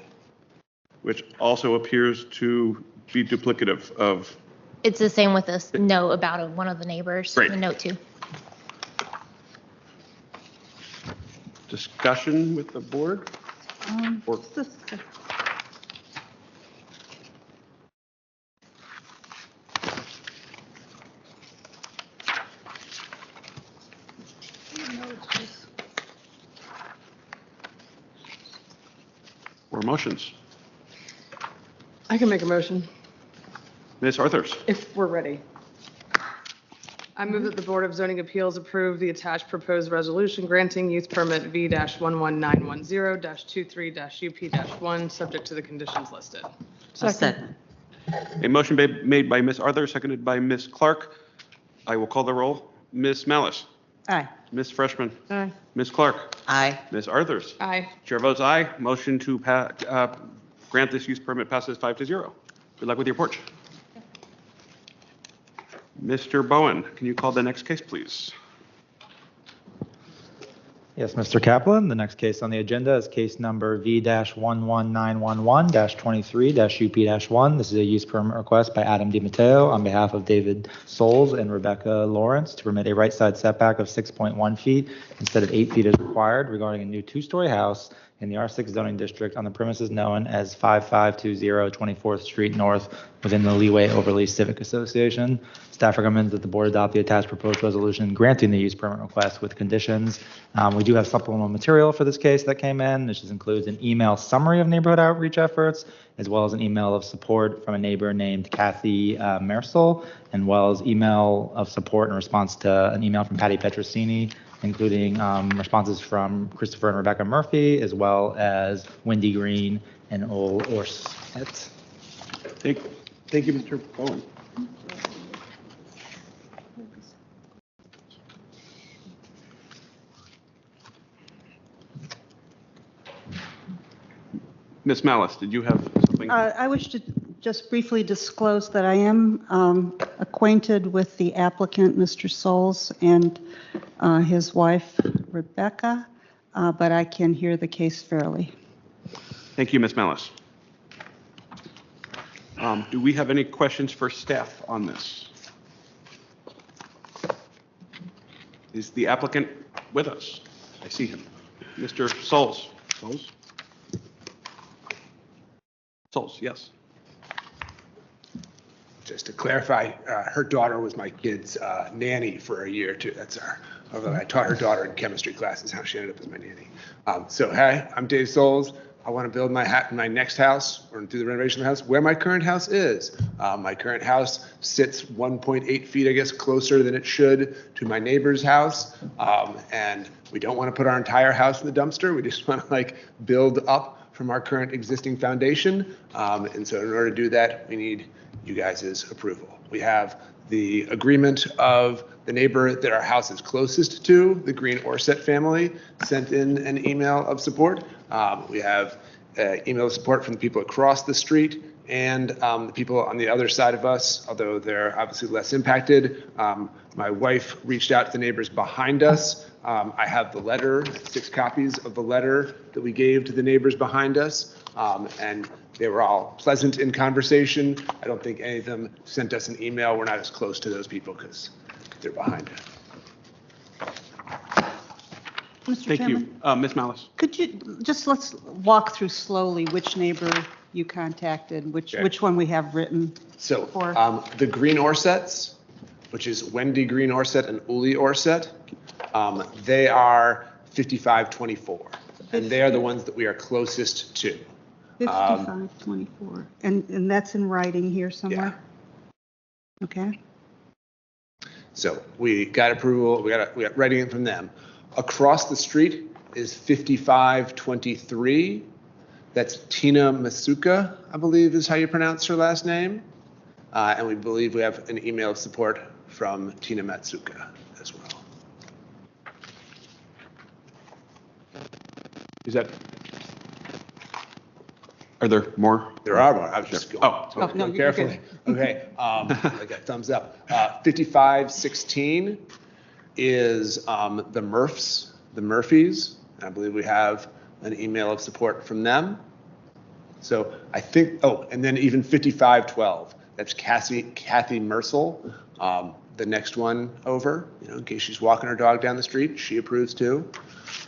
Speaker 1: which also appears to be duplicative of.
Speaker 6: It's the same with this note about one of the neighbors,
Speaker 1: Great.
Speaker 6: the note 2.
Speaker 1: Discussion with the board? Or-
Speaker 4: Just a sec.
Speaker 1: Or motions?
Speaker 3: I can make a motion
Speaker 1: Ms. Arthurs?
Speaker 3: if we're ready. I move that the Board of Zoning Appeals approve the attached proposed resolution granting use permit V-11910-23-UP-1, subject to the conditions listed.
Speaker 5: Second.
Speaker 1: A motion made by Ms. Arthur, seconded by Ms. Clark. I will call the roll. Ms. Malice?
Speaker 4: Aye.
Speaker 1: Ms. Freshman?
Speaker 5: Aye.
Speaker 1: Ms. Clark?
Speaker 11: Aye.
Speaker 1: Ms. Arthurs?
Speaker 3: Aye.
Speaker 1: Chair votes aye. Motion to grant this use permit passes 5-0. Good luck with your porch. Mr. Bowen, can you call the next case, please?
Speaker 2: Yes, Mr. Kaplan, the next case on the agenda is case number V-11911-23-UP-1. This is a use permit request by Adam DiMatteo on behalf of David Souls and Rebecca Lawrence to permit a right side setback of 6.1 feet instead of 8 feet as required regarding a new 2-story house in the R6 zoning district on the premises known as 5520 24th Street North within the Leeway Overlea Civic Association. Staff recommends that the board adopt the attached proposed resolution granting the use permit request with conditions. We do have supplemental material for this case that came in. This just includes an email summary of neighborhood outreach efforts, as well as an email of support from a neighbor named Kathy Mersel, and well as email of support in response to an email from Patty Petrosini, including responses from Christopher and Rebecca Murphy, as well as Wendy Green and Ol Orset.
Speaker 1: Thank you, Mr. Bowen. Ms. Malice, did you have something?
Speaker 4: I wish to just briefly disclose that I am acquainted with the applicant, Mr. Souls, and his wife, Rebecca, but I can hear the case fairly.
Speaker 1: Thank you, Ms. Malice. Do we have any questions for staff on this? Is the applicant with us? I see him. Mr. Souls. Souls, yes.
Speaker 12: Just to clarify, her daughter was my kid's nanny for a year or two. That's although I taught her daughter in chemistry classes, how she ended up as my nanny. So, hey, I'm Dave Souls. I want to build my next house or do the renovation of the house where my current house is. My current house sits 1.8 feet, I guess, closer than it should to my neighbor's house. And we don't want to put our entire house in the dumpster. We just want to build up from our current existing foundation. And so in order to do that, we need you guys' approval. We have the agreement of the neighbor that our house is closest to, the Green Orset family, sent in an email of support. We have email of support from the people across the street and the people on the other side of us, although they're obviously less impacted. My wife reached out to the neighbors behind us. I have the letter, 6 copies of the letter that we gave to the neighbors behind us, and they were all pleasant in conversation. I don't think any of them sent us an email. We're not as close to those people because they're behind us.
Speaker 4: Mr.
Speaker 1: Thank
Speaker 4: Chairman,
Speaker 1: you. Ms. Malice.
Speaker 4: could you let's walk through slowly which neighbor you contacted, which one we have written.
Speaker 12: So
Speaker 4: for?
Speaker 12: The Green Orsets, which is Wendy Green Orset and Uli Orset, they are 5524, and they are the ones that we are closest to.
Speaker 4: 5524, and that's in writing here somewhere? Yeah. Okay.
Speaker 12: So we got approval, we got writing it from them. Across the street is 5523. That's Tina Masuka, I believe is how you pronounce her last name. And we believe we have an email of support from Tina Matsuka as well.
Speaker 1: Are there more?
Speaker 12: There are more. I was just going.
Speaker 4: No, you're
Speaker 12: carefully. Okay. I got thumbs up. 5516 is the Murphys. I believe we have an email of support from them. So I think, oh, and then even 5512, that's Kathy Mersel. The next one over, in case she's walking her dog down the street, she approves too.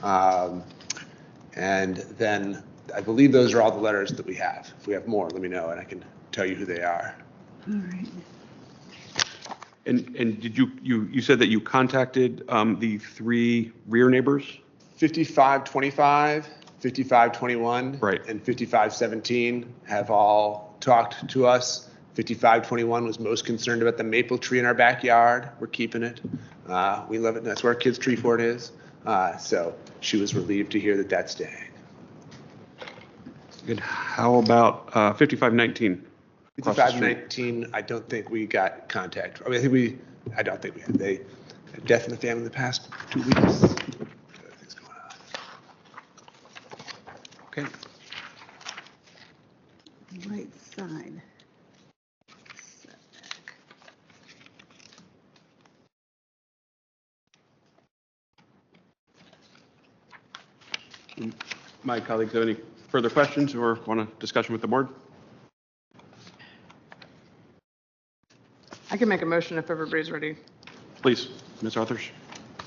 Speaker 12: And then I believe those are all the letters that we have. If we have more, let me know and I can tell you who they are.
Speaker 4: All right.
Speaker 1: And did you said that you contacted the 3 rear neighbors?
Speaker 12: 5525, 5521,
Speaker 1: Right.
Speaker 12: and 5517 have all talked to us. 5521 was most concerned about the maple tree in our backyard. We're keeping it. We love it. That's where our kids' tree fort is. So she was relieved to hear that that's staying.
Speaker 1: Good. How about 5519?
Speaker 12: 5519, I don't think we got contact. I mean, I don't think we had. They had death in the family in the past 2 weeks. Things going on.
Speaker 1: Okay.
Speaker 4: Right side.
Speaker 1: My colleagues have any further questions or want a discussion with the board?
Speaker 3: I can make a motion if everybody's ready.
Speaker 1: Please, Ms. Arthurs.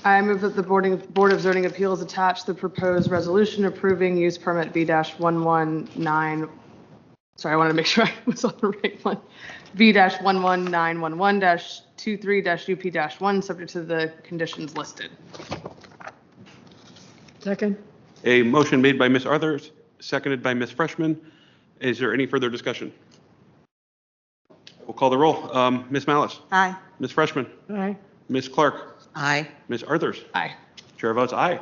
Speaker 3: I move that the Board of Zoning Appeals attach the proposed resolution approving use permit V-119. Sorry, I wanted to make sure I was on the right one. V-11911-23-UP-1, subject to the conditions listed.
Speaker 5: Second.
Speaker 1: A motion made by Ms. Arthurs, seconded by Ms. Freshman. Is there any further discussion? We'll call the roll. Ms. Malice.
Speaker 4: Aye.
Speaker 1: Ms. Freshman.
Speaker 5: Aye.
Speaker 1: Ms. Clark.
Speaker 4: Aye.
Speaker 1: Ms. Arthurs.
Speaker 3: Aye.
Speaker 1: Chair votes aye.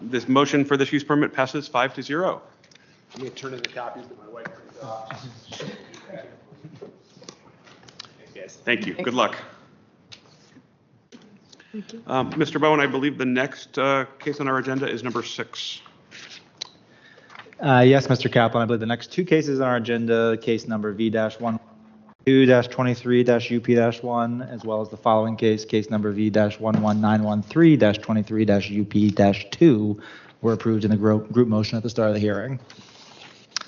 Speaker 1: This motion for this use permit passes 5-0.
Speaker 12: I'm going to turn in the copies that my wife printed off.
Speaker 1: Thank you. Good luck. Mr. Bowen, I believe the next case on our agenda is number 6.
Speaker 2: Yes, Mr. Kaplan, I believe the next 2 cases on our agenda, case number V-112-23-UP-1, as well as the following case number V-11913-23-UP-2, were approved in the group motion at the start of the hearing.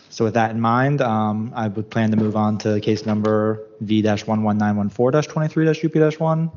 Speaker 2: So with that in mind, I would plan to move on to case number V-11914-23-UP-1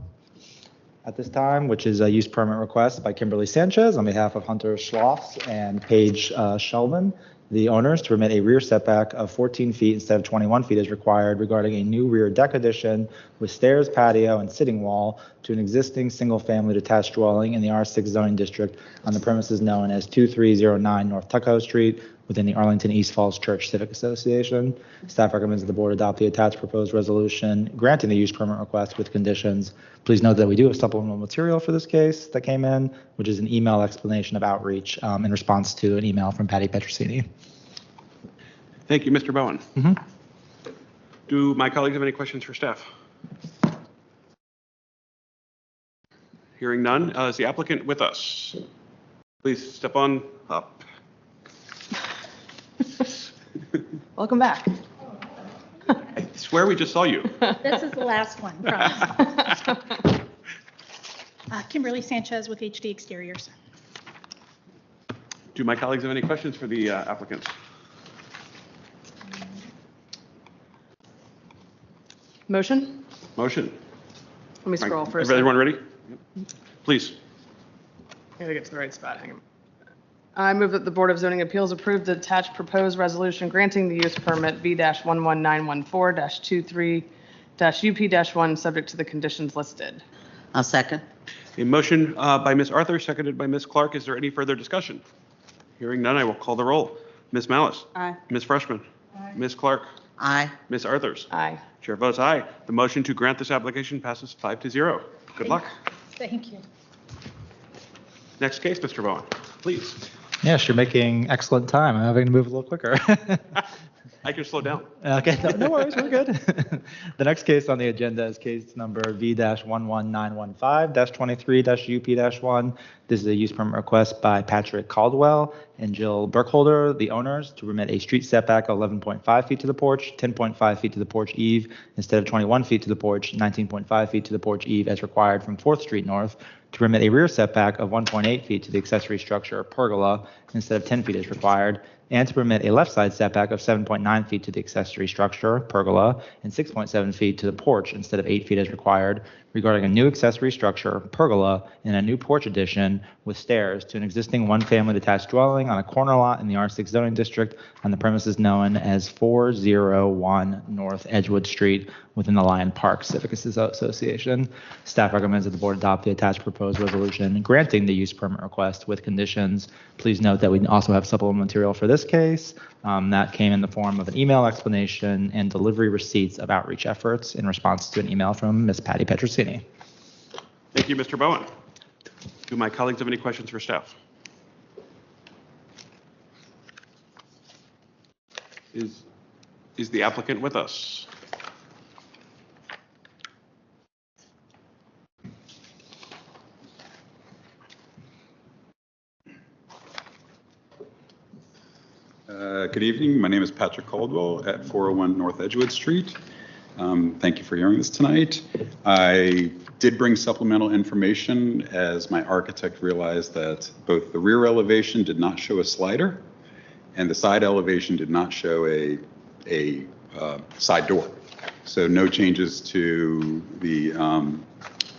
Speaker 2: at this time, which is a use permit request by Kimberly Sanchez on behalf of Hunter Schlofs and Paige Sheldon, the owners, to permit a rear setback of 14 feet instead of 21 feet as required regarding a new rear deck addition with stairs, patio, and sitting wall to an existing single-family detached dwelling in the R6 zoning district on the premises known as 2309 North Tuckahoe Street within the Arlington East Falls Church Civic Association. Staff recommends that the board adopt the attached proposed resolution granting the use permit request with conditions. Please note that we do have supplemental material for this case that came in, which is an email explanation of outreach in response to an email from Patty Petrosini.
Speaker 1: Thank you, Mr. Bowen. Do my colleagues have any questions for staff? Hearing none, is the applicant with us? Please step on up.
Speaker 3: Welcome back.
Speaker 1: I swear we just saw you.
Speaker 10: This is the last one, promise. Kimberly Sanchez with HD Exteriors.
Speaker 1: Do my colleagues have any questions for the applicants?
Speaker 3: Motion?
Speaker 1: Motion.
Speaker 3: Let me scroll for a second.
Speaker 1: Everyone ready? Yep. Please.
Speaker 3: I gotta get to the right spot. Hang on. I move that the Board of Zoning Appeals approve the attached proposed resolution granting the use permit V-11914-23-UP-1, subject to the conditions listed.
Speaker 11: I'll second.
Speaker 1: A motion by Ms. Arthur, seconded by Ms. Clark. Is there any further discussion? Hearing none, I will call the roll. Ms. Malice.
Speaker 4: Aye.
Speaker 1: Ms. Freshman. Ms. Clark.
Speaker 11: Aye.
Speaker 1: Ms. Arthurs.
Speaker 3: Aye.
Speaker 1: Chair votes aye. The motion to grant this application passes 5-0. Good luck.
Speaker 10: Thank you.
Speaker 1: Next case, Mr. Bowen, please.
Speaker 2: Yes, you're making excellent time. I'm having to move a little quicker.
Speaker 1: I can slow down.
Speaker 2: Okay, no worries, we're good. The next case on the agenda is case number V-11915-23-UP-1. This is a use permit request by Patrick Caldwell and Jill Burkholder, the owners, to permit a street setback of 11.5 feet to the porch, 10.5 feet to the porch eve, instead of 21 feet to the porch, 19.5 feet to the porch eve as required from 4th Street North, to permit a rear setback of 1.8 feet to the accessory structure or pergola instead of 10 feet as required, and to permit a left side setback of 7.9 feet to the accessory structure, pergola, and 6.7 feet to the porch instead of 8 feet as required, regarding a new accessory structure, pergola, and a new porch addition with stairs to an existing one-family detached dwelling on a corner lot in the R6 zoning district on the premises known as 401 North Edgewood Street within the Lion Park Civic Association. Staff recommends that the board adopt the attached proposed resolution granting the use permit request with conditions. Please note that we also have supplemental material for this case that came in the form of an email explanation and delivery receipts of outreach efforts in response to an email from Ms. Patty Petrosini.
Speaker 1: Thank you, Mr. Bowen. Do my colleagues have any questions for staff? Is the applicant with us?
Speaker 11: Good evening. My name is Patrick Caldwell at 401 North Edgewood Street. Thank you for hearing this tonight. I did bring supplemental information as my architect realized that both the rear elevation did not show a slider and the side elevation did not show a side door. So no changes to the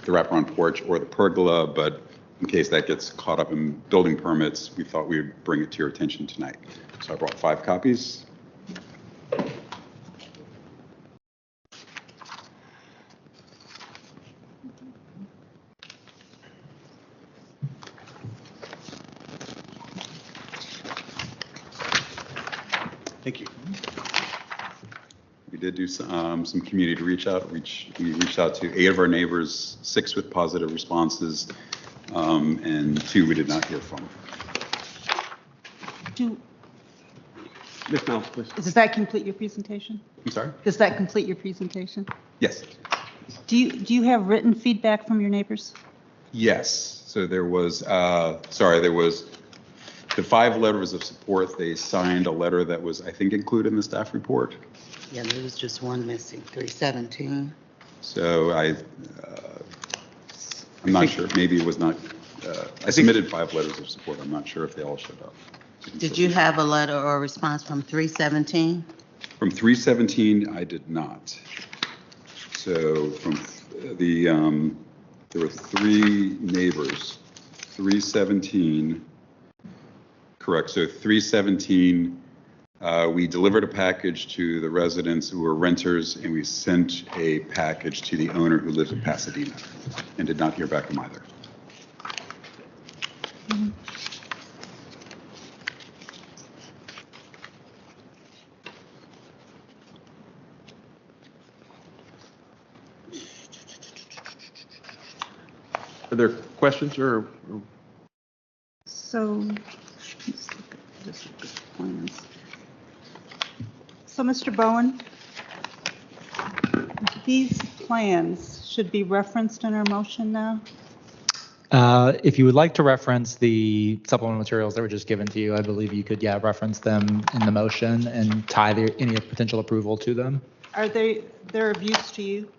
Speaker 11: wraparound porch or the pergola, but in case that gets caught up in building permits, we thought we would bring it to your attention tonight. So I brought 5 copies.
Speaker 1: Thank you.
Speaker 11: We did do some community reach out. We reached out to 8 of our neighbors, 6 with positive responses, and 2 we did not hear from.
Speaker 1: Ms. Miles, please.
Speaker 4: Does that complete your presentation?
Speaker 11: I'm sorry?
Speaker 4: Does that complete your presentation?
Speaker 11: Yes.
Speaker 4: Do you have written feedback from your neighbors?
Speaker 11: Yes. So there was the 5 letters of support. They signed a letter that was, I think, included in the staff report.
Speaker 13: Yeah, there was just one missing, 317.
Speaker 11: So I'm not sure. Maybe it was not. I submitted 5 letters of support. I'm not sure if they all showed up.
Speaker 13: Did you have a letter or a response from 317?
Speaker 11: From 317, I did not. So from there were 3 neighbors. 317, correct. So 317, we delivered a package to the residents who were renters, and we sent a package to the owner who lives in Pasadena, and did not hear back from either.
Speaker 4: Mm-hmm.
Speaker 1: Are there questions or?
Speaker 4: So, let's look at the plans. So, Mr. Bowen, these plans should be referenced in our motion now?
Speaker 2: If you would like to reference the supplemental materials that were just given to you, I believe you could, reference them in the motion and tie any potential approval to them.
Speaker 4: Are they're of use to you?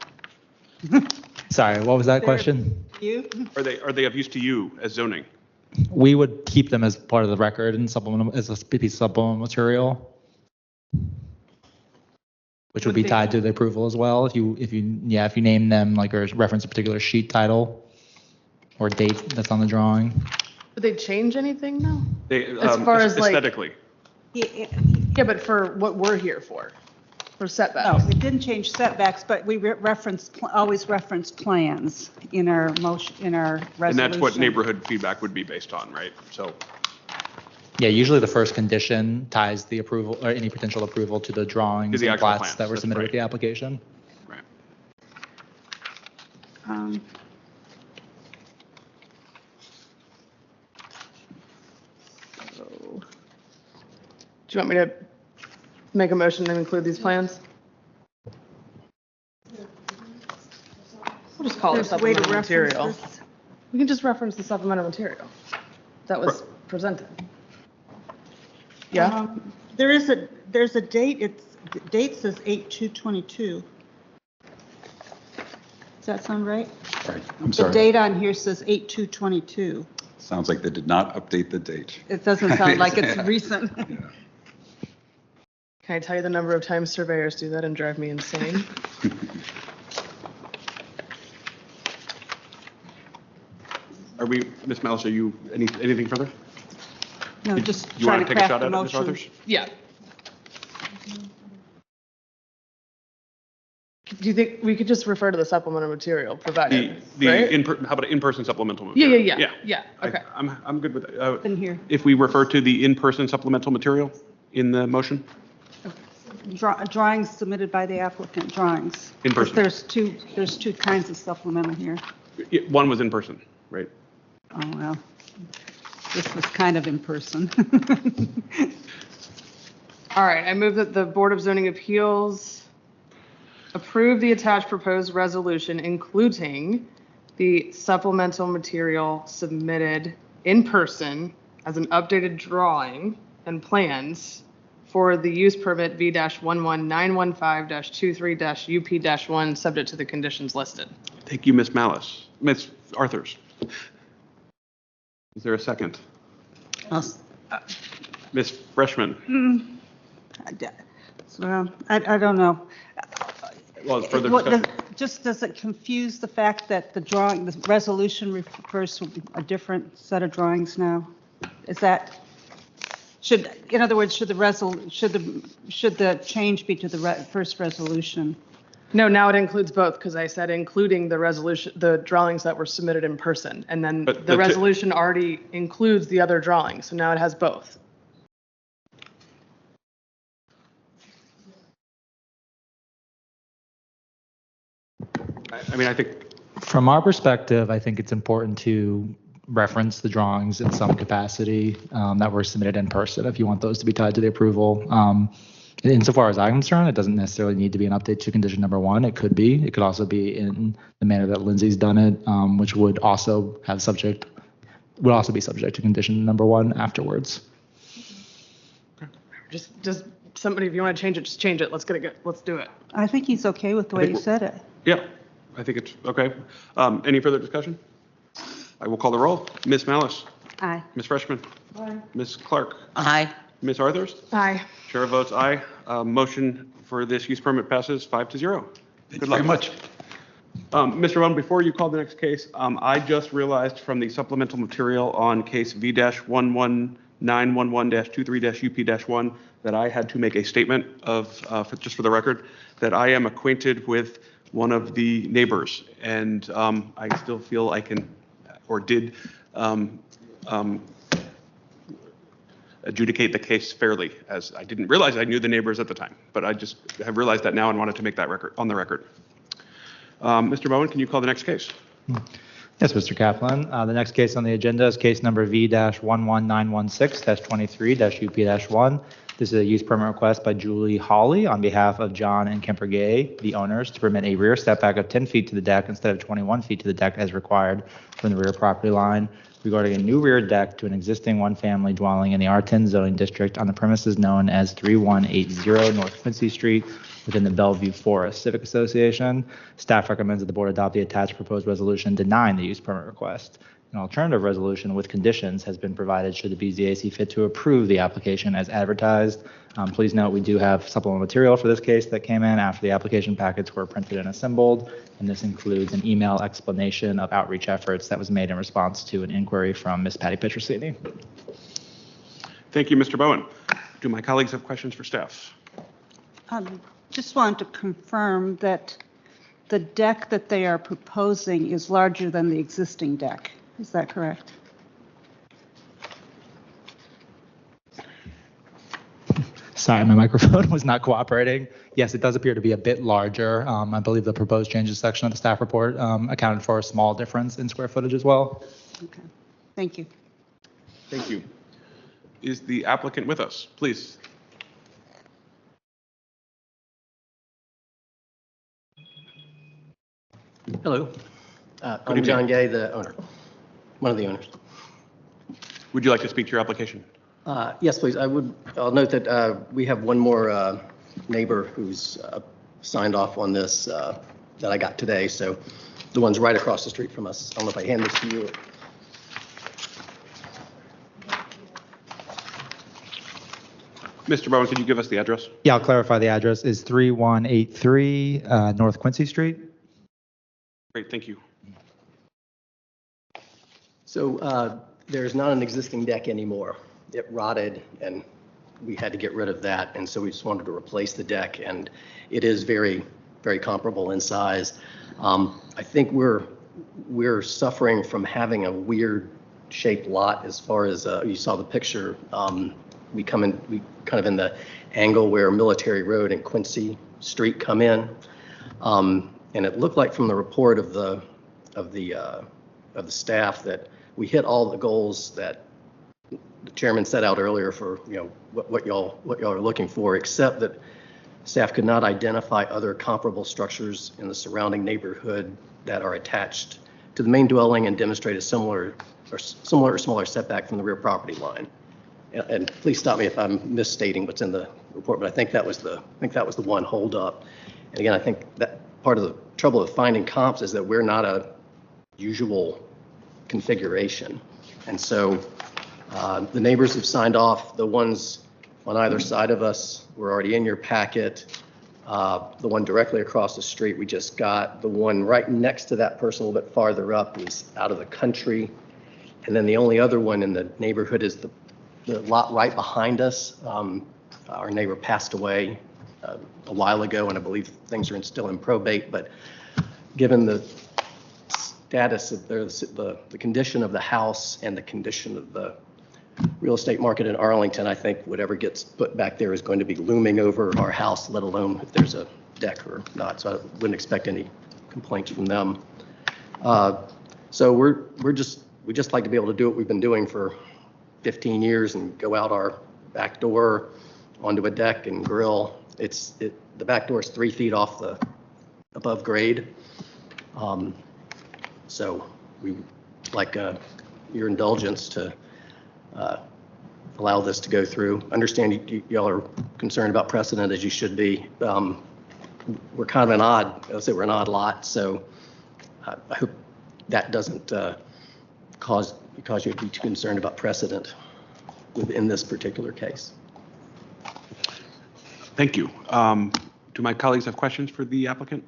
Speaker 2: Sorry, what was that question?
Speaker 4: You?
Speaker 1: Are they of use to you as zoning?
Speaker 2: We would keep them as part of the record and supplemental as a piece of supplemental material, which would be tied to the approval as well. If you name them or reference a particular sheet title or date that's on the drawing.
Speaker 3: Would they change anything now?
Speaker 1: As
Speaker 3: far as
Speaker 1: aesthetically.
Speaker 3: Yeah, but for what we're here for setbacks.
Speaker 4: No, it didn't change setbacks, but we always reference plans in our motion, in our resolution.
Speaker 1: And that's what neighborhood feedback would be based on, right? So.
Speaker 2: Yeah, usually the first condition ties the approval or any potential approval to the drawings
Speaker 1: To the
Speaker 2: and
Speaker 1: actual
Speaker 2: plats
Speaker 1: plans,
Speaker 2: that were
Speaker 1: that's
Speaker 2: submitted
Speaker 1: right.
Speaker 2: with the application.
Speaker 1: Right.
Speaker 3: So, do you want me to make a motion to include these plans? We'll just call it
Speaker 4: There's a way to
Speaker 3: supplemental
Speaker 4: reference
Speaker 3: material.
Speaker 4: this.
Speaker 3: We can just reference the supplemental material that was presented. Yeah?
Speaker 4: There's a date, the date says 8/2/22. Does that sound right?
Speaker 11: Right, I'm
Speaker 4: The
Speaker 11: sorry.
Speaker 4: date on here says 8/2/22.
Speaker 11: Sounds like they did not update the date.
Speaker 4: It doesn't sound like it's recent.
Speaker 3: Can I tell you the number of times surveyors do that and drive me insane?
Speaker 1: Are we, Ms. Malice, are you, anything further?
Speaker 4: No, just
Speaker 1: You
Speaker 4: trying
Speaker 1: want
Speaker 4: to
Speaker 1: to take a
Speaker 4: craft
Speaker 1: shot
Speaker 4: a
Speaker 1: at it, Ms.
Speaker 4: motion.
Speaker 1: Arthurs?
Speaker 3: Yeah. Do you think we could just refer to the supplemental material provided, right?
Speaker 1: How about an in-person supplemental?
Speaker 3: Yeah,
Speaker 1: material?
Speaker 3: yeah. Okay.
Speaker 1: I'm good with that.
Speaker 4: In here.
Speaker 1: If we refer to the in-person supplemental material in the motion?
Speaker 4: Drawings submitted by the applicant, drawings.
Speaker 1: In person.
Speaker 4: There's two kinds of supplemental here.
Speaker 1: One was in person, right?
Speaker 4: Oh, well, this was kind of in person.
Speaker 3: All right, I move that the Board of Zoning Appeals approve the attached proposed resolution, including the supplemental material submitted in person as an updated drawing and plans for the use permit V-11915-23-UP-1, subject to the conditions listed.
Speaker 1: Thank you, Ms. Malice. Ms. Arthurs. Is there a second? Ms. Freshman.
Speaker 4: Well, I don't know.
Speaker 1: Well, further
Speaker 4: What
Speaker 1: discussion.
Speaker 4: does it confuse the fact that the resolution refers to a different set of drawings now? Is that, in other words, should the change be to the first resolution?
Speaker 3: No, now it includes both, because I said including the resolution, the drawings that were submitted in person, and then
Speaker 1: But
Speaker 3: the resolution already includes the other drawings, so now it has both.
Speaker 1: I mean, I think,
Speaker 2: From our perspective, I think it's important to reference the drawings in some capacity that were submitted in person if you want those to be tied to the approval. Insofar as I'm concerned, it doesn't necessarily need to be an update to condition number one. It could be. It could also be in the manner that Lindsay's done it, which would also be subject to condition number one afterwards.
Speaker 3: Just somebody, if you want to change it, just change it. Let's get it good. Let's do it.
Speaker 4: I think he's okay with the way you said it.
Speaker 1: yeah, I think it's okay. Any further discussion? I will call the roll. Ms. Malice.
Speaker 4: Aye.
Speaker 1: Ms. Freshman.
Speaker 3: Aye.
Speaker 1: Ms. Clark.
Speaker 13: Aye.
Speaker 1: Ms. Arthurs.
Speaker 3: Aye.
Speaker 1: Chair votes aye. Motion for this use permit passes 5-0.
Speaker 11: Thank you very much.
Speaker 1: Mr. Rowan, before you call the next case, I just realized from the supplemental material on case V-11911-23-UP-1 that I had to make a statement just for the record, that I am acquainted with one of the neighbors, and I still feel I can, or did, adjudicate the case fairly, as I didn't realize I knew the neighbors at the time, but I just have realized that now and wanted to make that record on the record. Mr. Bowen, can you call the next case?
Speaker 2: Yes, Mr. Kaplan. The next case on the agenda is case number V-11916-23-UP-1. This is a use permit request by Julie Hawley on behalf of John and Kemper Gay, the owners, to permit a rear setback of 10 feet to the deck instead of 21 feet to the deck as required from the rear property line, regarding a new rear deck to an existing one-family dwelling in the R10 zoning district on the premises known as 3180 North Quincy Street within the Bellevue Forest Civic Association. Staff recommends that the board adopt the attached proposed resolution denying the use permit request. An alternative resolution with conditions has been provided should the BZA see fit to approve the application as advertised. Please note we do have supplemental material for this case that came in after the application packets were printed and assembled, and this includes an email explanation of outreach efforts that was made in response to an inquiry from Ms. Patty Petrosini.
Speaker 1: Thank you, Mr. Bowen. Do my colleagues have questions for staff?
Speaker 4: Just wanted to confirm that the deck that they are proposing is larger than the existing deck. Is that correct?
Speaker 2: Sorry, my microphone was not cooperating. Yes, it does appear to be a bit larger. I believe the proposed changes section of the staff report accounted for a small difference in square footage as well.
Speaker 4: Okay. Thank you.
Speaker 1: Thank you. Is the applicant with us? Please.
Speaker 14: Hello. I'm John Gay, the owner, one of the owners.
Speaker 1: Would you like to speak to your application?
Speaker 14: Yes, please. I'll note that we have one more neighbor who's signed off on this that I got today. So the ones right across the street from us. I don't know if I hand this to you.
Speaker 1: Mr. Bowen, could you give us the address?
Speaker 2: Yeah, I'll clarify the address is 3183 North Quincy Street.
Speaker 1: Great, thank you.
Speaker 14: So there's not an existing deck anymore. It rotted, and we had to get rid of that, and so we just wanted to replace the deck, and it is very, very comparable in size. I think we're suffering from having a weird shaped lot as far as you saw the picture. We kind of in the angle where Military Road and Quincy Street come in, and it looked like from the report of the staff that we hit all the goals that the chairman set out earlier for what y'all are looking for, except that staff could not identify other comparable structures in the surrounding neighborhood that are attached to the main dwelling and demonstrate a similar or smaller setback from the rear property line. And please stop me if I'm misstating what's in the report, but I think that was the one holdup. And again, I think that part of the trouble of finding comps is that we're not a usual configuration. And so the neighbors have signed off. The ones on either side of us were already in your packet. The one directly across the street we just got. The one right next to that person a little bit farther up is out of the country. And then the only other one in the neighborhood is the lot right behind us. Our neighbor passed away a while ago, and I believe things are still in probate. But given the status of the condition of the house and the condition of the real estate market in Arlington, I think whatever gets put back there is going to be looming over our house, let alone if there's a deck or not. So I wouldn't expect any complaints from them. So we just like to be able to do what we've been doing for 15 years and go out our back door onto a deck and grill. The back door is 3 feet off the above grade. So we like your indulgence to allow this to go through. Understand y'all are concerned about precedent, as you should be. We're kind of we're an odd lot, so I hope that doesn't cause you to be too concerned about precedent within this particular case.
Speaker 1: Thank you. Do my colleagues have questions for the applicant?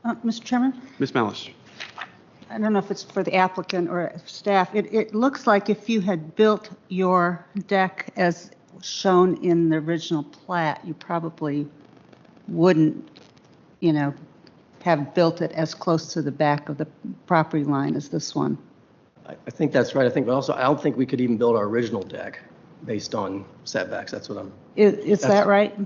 Speaker 4: Mr. Chairman?
Speaker 1: Ms. Malice.
Speaker 4: I don't know if it's for the applicant or staff. It looks like if you had built your deck as shown in the original plat, you probably wouldn't, have built it as close to the back of the property line as this one.
Speaker 14: I think that's right. I don't think we could even build our original deck based on setbacks. That's what I'm.
Speaker 4: Is that right?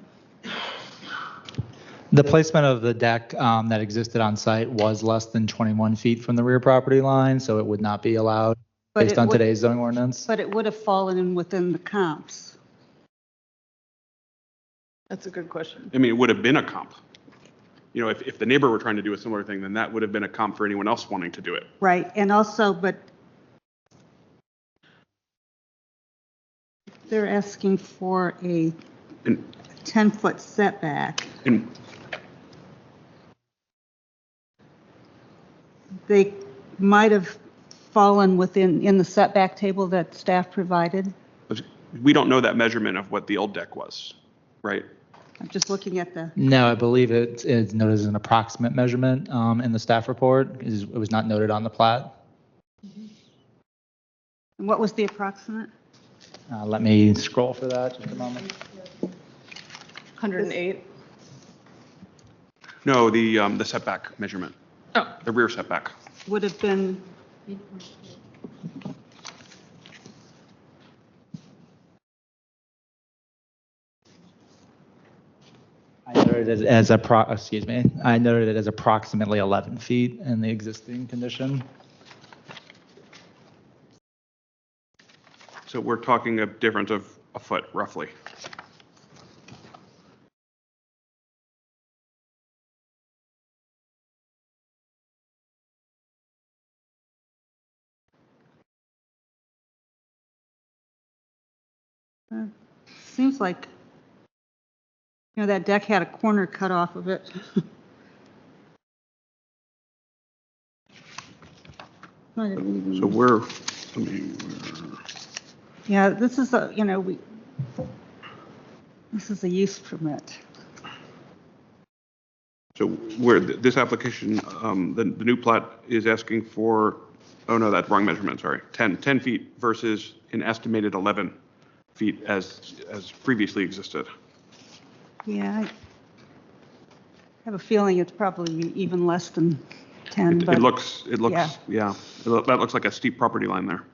Speaker 2: The placement of the deck that existed on site was less than 21 feet from the rear property line, so it would not be allowed based on today's zoning ordinance.
Speaker 4: But it would have fallen in within the comps.
Speaker 3: That's a good question.
Speaker 1: I mean, it would have been a comp. If the neighbor were trying to do a similar thing, then that would have been a comp for anyone else wanting to do it.
Speaker 4: Right, and also, but they're asking for a 10-foot setback.
Speaker 1: And
Speaker 4: they might have fallen in the setback table that staff provided.
Speaker 1: we don't know that measurement of what the old deck was, right?
Speaker 4: I'm just looking at the.
Speaker 2: No, I believe it's noted as an approximate measurement in the staff report. It was not noted on the plat.
Speaker 4: And what was the approximate?
Speaker 2: Let me scroll for that just a moment.
Speaker 3: 108.
Speaker 1: No, the setback measurement.
Speaker 3: Oh.
Speaker 1: The rear setback.
Speaker 4: Would have been.
Speaker 2: I noted it as approximately 11 feet in the existing condition.
Speaker 1: So we're talking a difference of a foot, roughly.
Speaker 4: Seems like, that deck had a corner cut off of it. not even.
Speaker 1: So
Speaker 4: Yeah, this is a, this is a use permit.
Speaker 1: so where this application, the new plat is asking for, oh no, that's wrong measurement, sorry, 10 feet versus an estimated 11 feet as previously existed.
Speaker 4: Yeah, I have a feeling it's probably even less than 10, but.
Speaker 1: It looks,
Speaker 4: yeah.
Speaker 1: that looks like a steep property line there.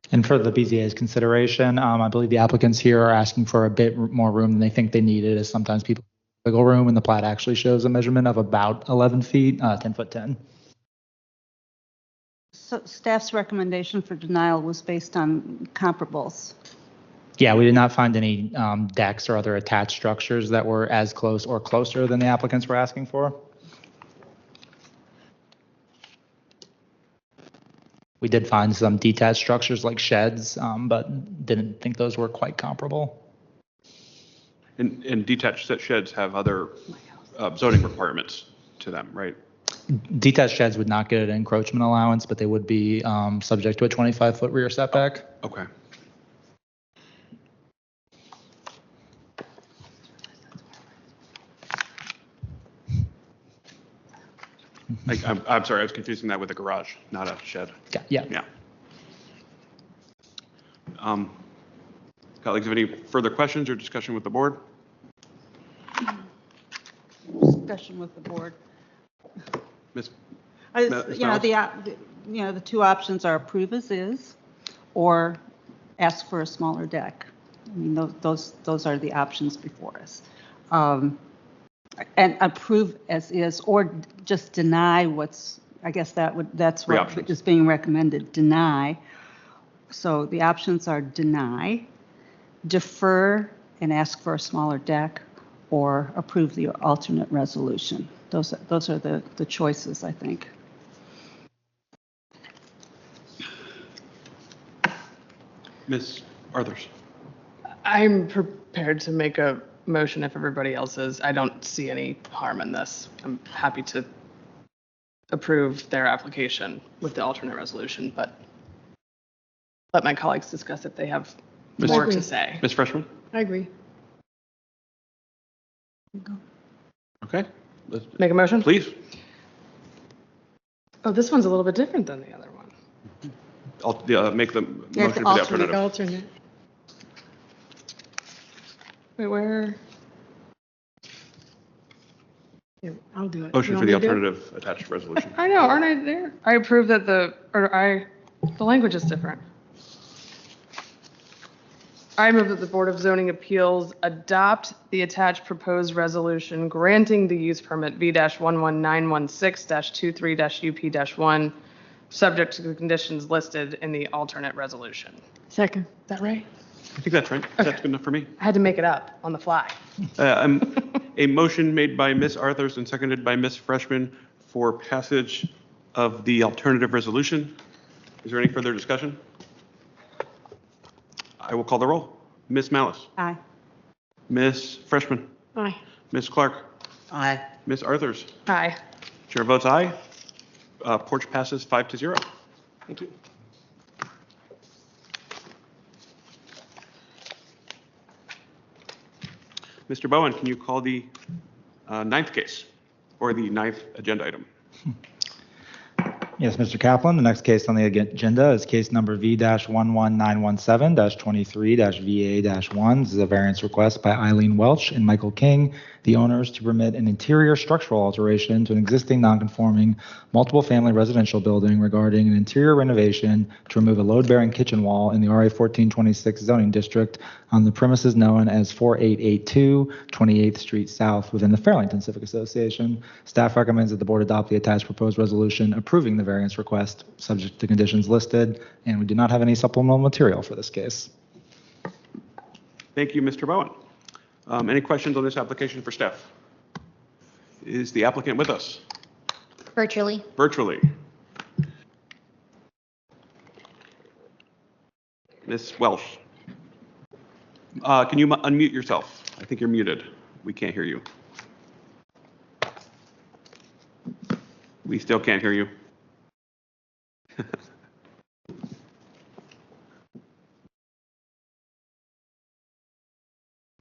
Speaker 2: And for the BZA's consideration, I believe the applicants here are asking for a bit more room than they think they needed, as sometimes people wiggle room, and the plat actually shows a measurement of about 11 feet, 10 foot 10.
Speaker 4: So staff's recommendation for denial was based on comparables.
Speaker 2: Yeah, we did not find any decks or other attached structures that were as close or closer than the applicants were asking for. We did find some detached structures like sheds, but didn't think those were quite comparable.
Speaker 1: And detached sheds have other zoning requirements to them, right?
Speaker 2: Detached sheds would not get an encroachment allowance, but they would be subject to a 25-foot rear setback.
Speaker 1: Okay. I'm sorry, I was confusing that with a garage, not a shed.
Speaker 2: Yeah.
Speaker 1: Colleagues, have any further questions or discussion with the board?
Speaker 4: Discussion with the board.
Speaker 1: Ms.
Speaker 4: The two options are approve as is, or ask for a smaller deck. I mean, those are the options before us. And approve as is, or just deny what's, I guess that's what is being recommended, deny. So the options are deny, defer and ask for a smaller deck, or approve the alternate resolution. Those are the choices, I think.
Speaker 1: Ms. Arthurs.
Speaker 3: I'm prepared to make a motion if everybody else is. I don't see any harm in this. I'm happy to approve their application with the alternate resolution, but let my colleagues discuss if they have more to say.
Speaker 1: Ms. Freshman?
Speaker 5: I agree.
Speaker 1: Okay. Let's
Speaker 3: Make a motion?
Speaker 1: Please.
Speaker 3: Oh, this one's a little bit different than the other one.
Speaker 1: I'll make the motion for the alternative.
Speaker 5: Alternate.
Speaker 3: Wait, where?
Speaker 5: Yeah, I'll do it.
Speaker 1: Motion
Speaker 5: You
Speaker 1: for
Speaker 5: want
Speaker 1: the
Speaker 5: me to do it?
Speaker 1: alternative attached resolution.
Speaker 3: I know, aren't I there? I approve that the language is different. I move that the Board of Zoning Appeals adopt the attached proposed resolution granting the use permit V-11916-23-UP-1, subject to the conditions listed in the alternate resolution.
Speaker 5: Second.
Speaker 3: Is that right?
Speaker 1: I think that's right. That's good enough for me.
Speaker 3: I had to make it up on the fly.
Speaker 1: A motion made by Ms. Arthurs and seconded by Ms. Freshman for passage of the alternative resolution. Is there any further discussion? I will call the roll. Ms. Malice.
Speaker 4: Aye.
Speaker 1: Ms. Freshman.
Speaker 5: Aye.
Speaker 1: Ms. Clark.
Speaker 13: Aye.
Speaker 1: Ms. Arthurs.
Speaker 3: Aye.
Speaker 1: Chair votes aye. Porch passes 5-0.
Speaker 3: Thank you.
Speaker 1: Mr. Bowen, can you call the ninth case or the ninth agenda item?
Speaker 2: Yes, Mr. Kaplan, the next case on the agenda is case number V-11917-23-VA-1. This is a variance request by Eileen Welch and Michael King, the owners, to permit an interior structural alteration to an existing nonconforming multiple family residential building regarding an interior renovation to remove a load-bearing kitchen wall in the RA 1426 zoning district on the premises known as 4882 28th Street South within the Fairlington Civic Association. Staff recommends that the board adopt the attached proposed resolution approving the variance request subject to conditions listed, and we do not have any supplemental material for this case.
Speaker 1: Thank you, Mr. Bowen. Any questions on this application for staff? Is the applicant with us?
Speaker 6: Virtually.
Speaker 1: Virtually. Ms. Welsh. Can you unmute yourself? I think you're muted. We can't hear you. We still can't hear you.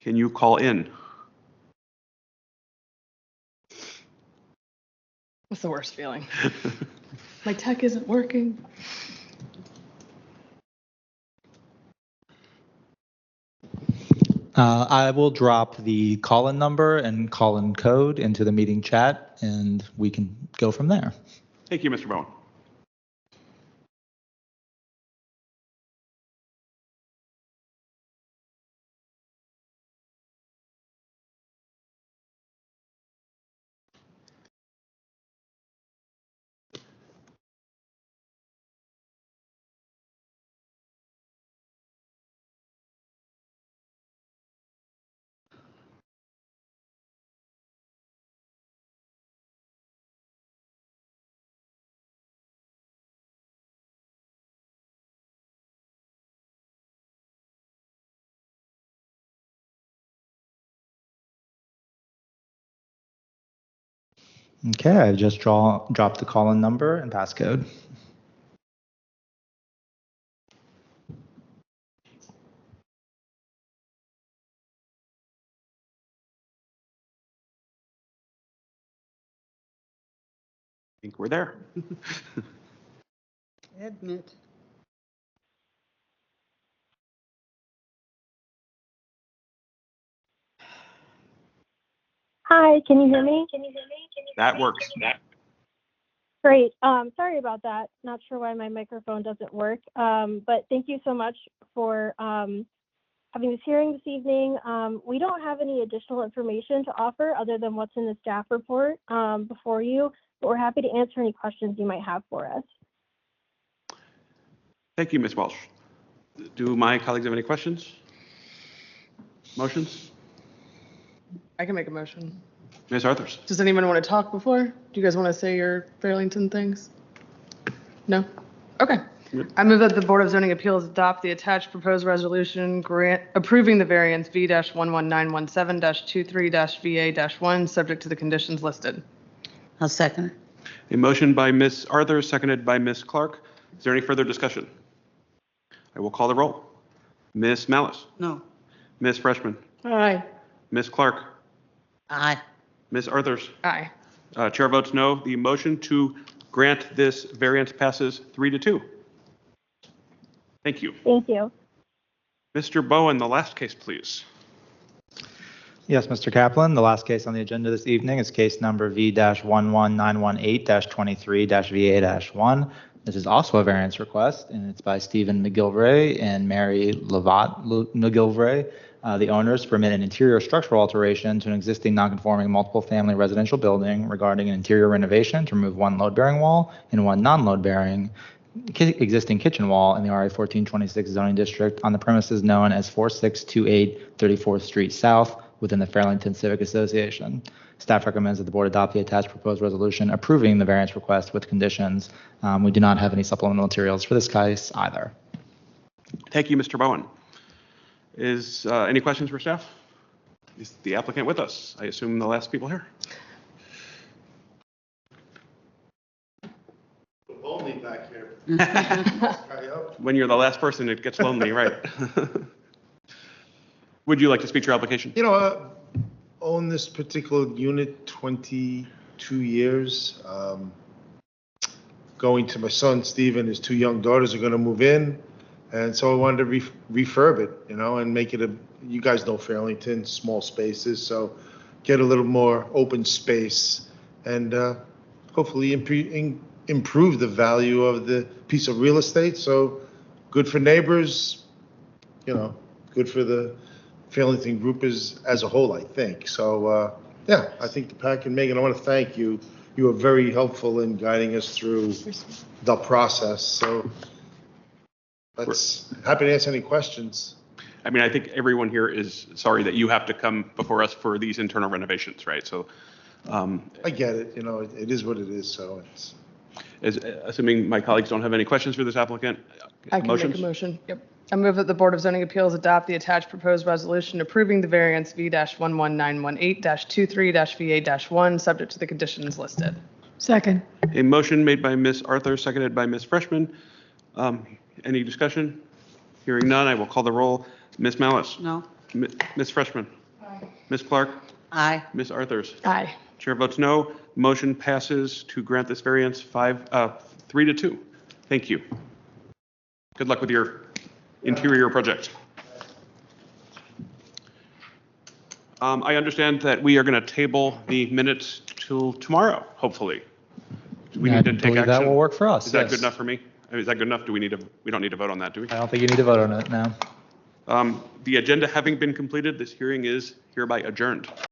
Speaker 1: Can you call in?
Speaker 3: That's the worst feeling. My tech isn't working.
Speaker 2: I will drop the call-in number and call-in code into the meeting chat, and we can go from there.
Speaker 1: Thank you, Mr. Bowen.
Speaker 2: Okay, I've just dropped the call-in number and passcode.
Speaker 1: I think we're there.
Speaker 4: Admit.
Speaker 15: Hi, can you hear me?
Speaker 1: That works.
Speaker 15: Great. Sorry about that. Not sure why my microphone doesn't work. But thank you so much for having this hearing this evening. We don't have any additional information to offer other than what's in the staff report before you, but we're happy to answer any questions you might have for us.
Speaker 1: Thank you, Ms. Welsh. Do my colleagues have any questions? Motions?
Speaker 3: I can make a motion.
Speaker 1: Ms. Arthurs?
Speaker 3: Does anyone want to talk before? Do you guys want to say your Fairlington things? No? Okay. I move that the Board of Zoning Appeals adopt the attached proposed resolution approving the variance V-11917-23-VA-1, subject to the conditions listed.
Speaker 13: I'll second.
Speaker 1: A motion by Ms. Arthurs, seconded by Ms. Clark. Is there any further discussion? I will call the roll. Ms. Malice?
Speaker 13: No.
Speaker 1: Ms. Freshman?
Speaker 5: Aye.
Speaker 1: Ms. Clark?
Speaker 13: Aye.
Speaker 1: Ms. Arthurs?
Speaker 3: Aye.
Speaker 1: Chair votes no. The motion to grant this variance passes 3-2. Thank you.
Speaker 15: Thank you.
Speaker 1: Mr. Bowen, the last case, please.
Speaker 2: Yes, Mr. Kaplan, the last case on the agenda this evening is case number V-11918-23-VA-1. This is also a variance request, and it's by Stephen McGilvray and Mary Lovat McGilvray. The owners permit an interior structural alteration to an existing non-conforming multiple-family residential building regarding an interior renovation to remove one load-bearing wall and one non-load-bearing existing kitchen wall in the RA 1426 zoning district on the premises known as 4628 34th Street South within the Fairlington Civic Association. Staff recommends that the board adopt the attached proposed resolution approving the variance request with conditions. We do not have any supplemental materials for this case either.
Speaker 1: Thank you, Mr. Bowen. Is any questions for staff? Is the applicant with us? I assume the last people here.
Speaker 16: Lonely back here.
Speaker 1: When you're the last person, it gets lonely, right? Would you like to speak to your application?
Speaker 16: You know, own this particular unit 22 years. Going to my son, Stephen, his two young daughters are going to move in. And so I wanted to refurb it, you know, and make it you guys know Fairlington, small spaces. So get a little more open space and hopefully improve the value of the piece of real estate. So good for neighbors, you know, good for the Fairlington group as a whole, I think. So, yeah, I think the pack, and Megan, I want to thank you. You were very helpful in guiding us through the process. So happy to answer any questions.
Speaker 1: I mean, I think everyone here is sorry that you have to come before us for these internal renovations, right? So
Speaker 16: I get it. You know, it is what it is. So it's.
Speaker 1: Assuming my colleagues don't have any questions for this applicant.
Speaker 3: I can make a motion. Yep. I move that the Board of Zoning Appeals adopt the attached proposed resolution approving the variance V-11918-23-VA-1, subject to the conditions listed.
Speaker 5: Second.
Speaker 1: A motion made by Ms. Arthur, seconded by Ms. Freshman. Any discussion? Hearing none, I will call the roll. Ms. Malice?
Speaker 13: No?
Speaker 1: Ms. Freshman? Ms. Clark?
Speaker 13: Aye.
Speaker 1: Ms. Arthurs?
Speaker 5: Aye.
Speaker 1: Chair votes no. Motion passes to grant this variance 3-2. Thank you. Good luck with your interior project. I understand that we are going to table the minutes till tomorrow, hopefully. Do we
Speaker 2: I
Speaker 1: need to take
Speaker 2: believe
Speaker 1: action?
Speaker 2: that will work for us,
Speaker 1: Is that
Speaker 2: yes.
Speaker 1: good enough for me? I mean, is that good enough? We don't need to vote on that, do we?
Speaker 2: I don't think you need to vote on it now.
Speaker 1: The agenda having been completed, this hearing is hereby adjourned.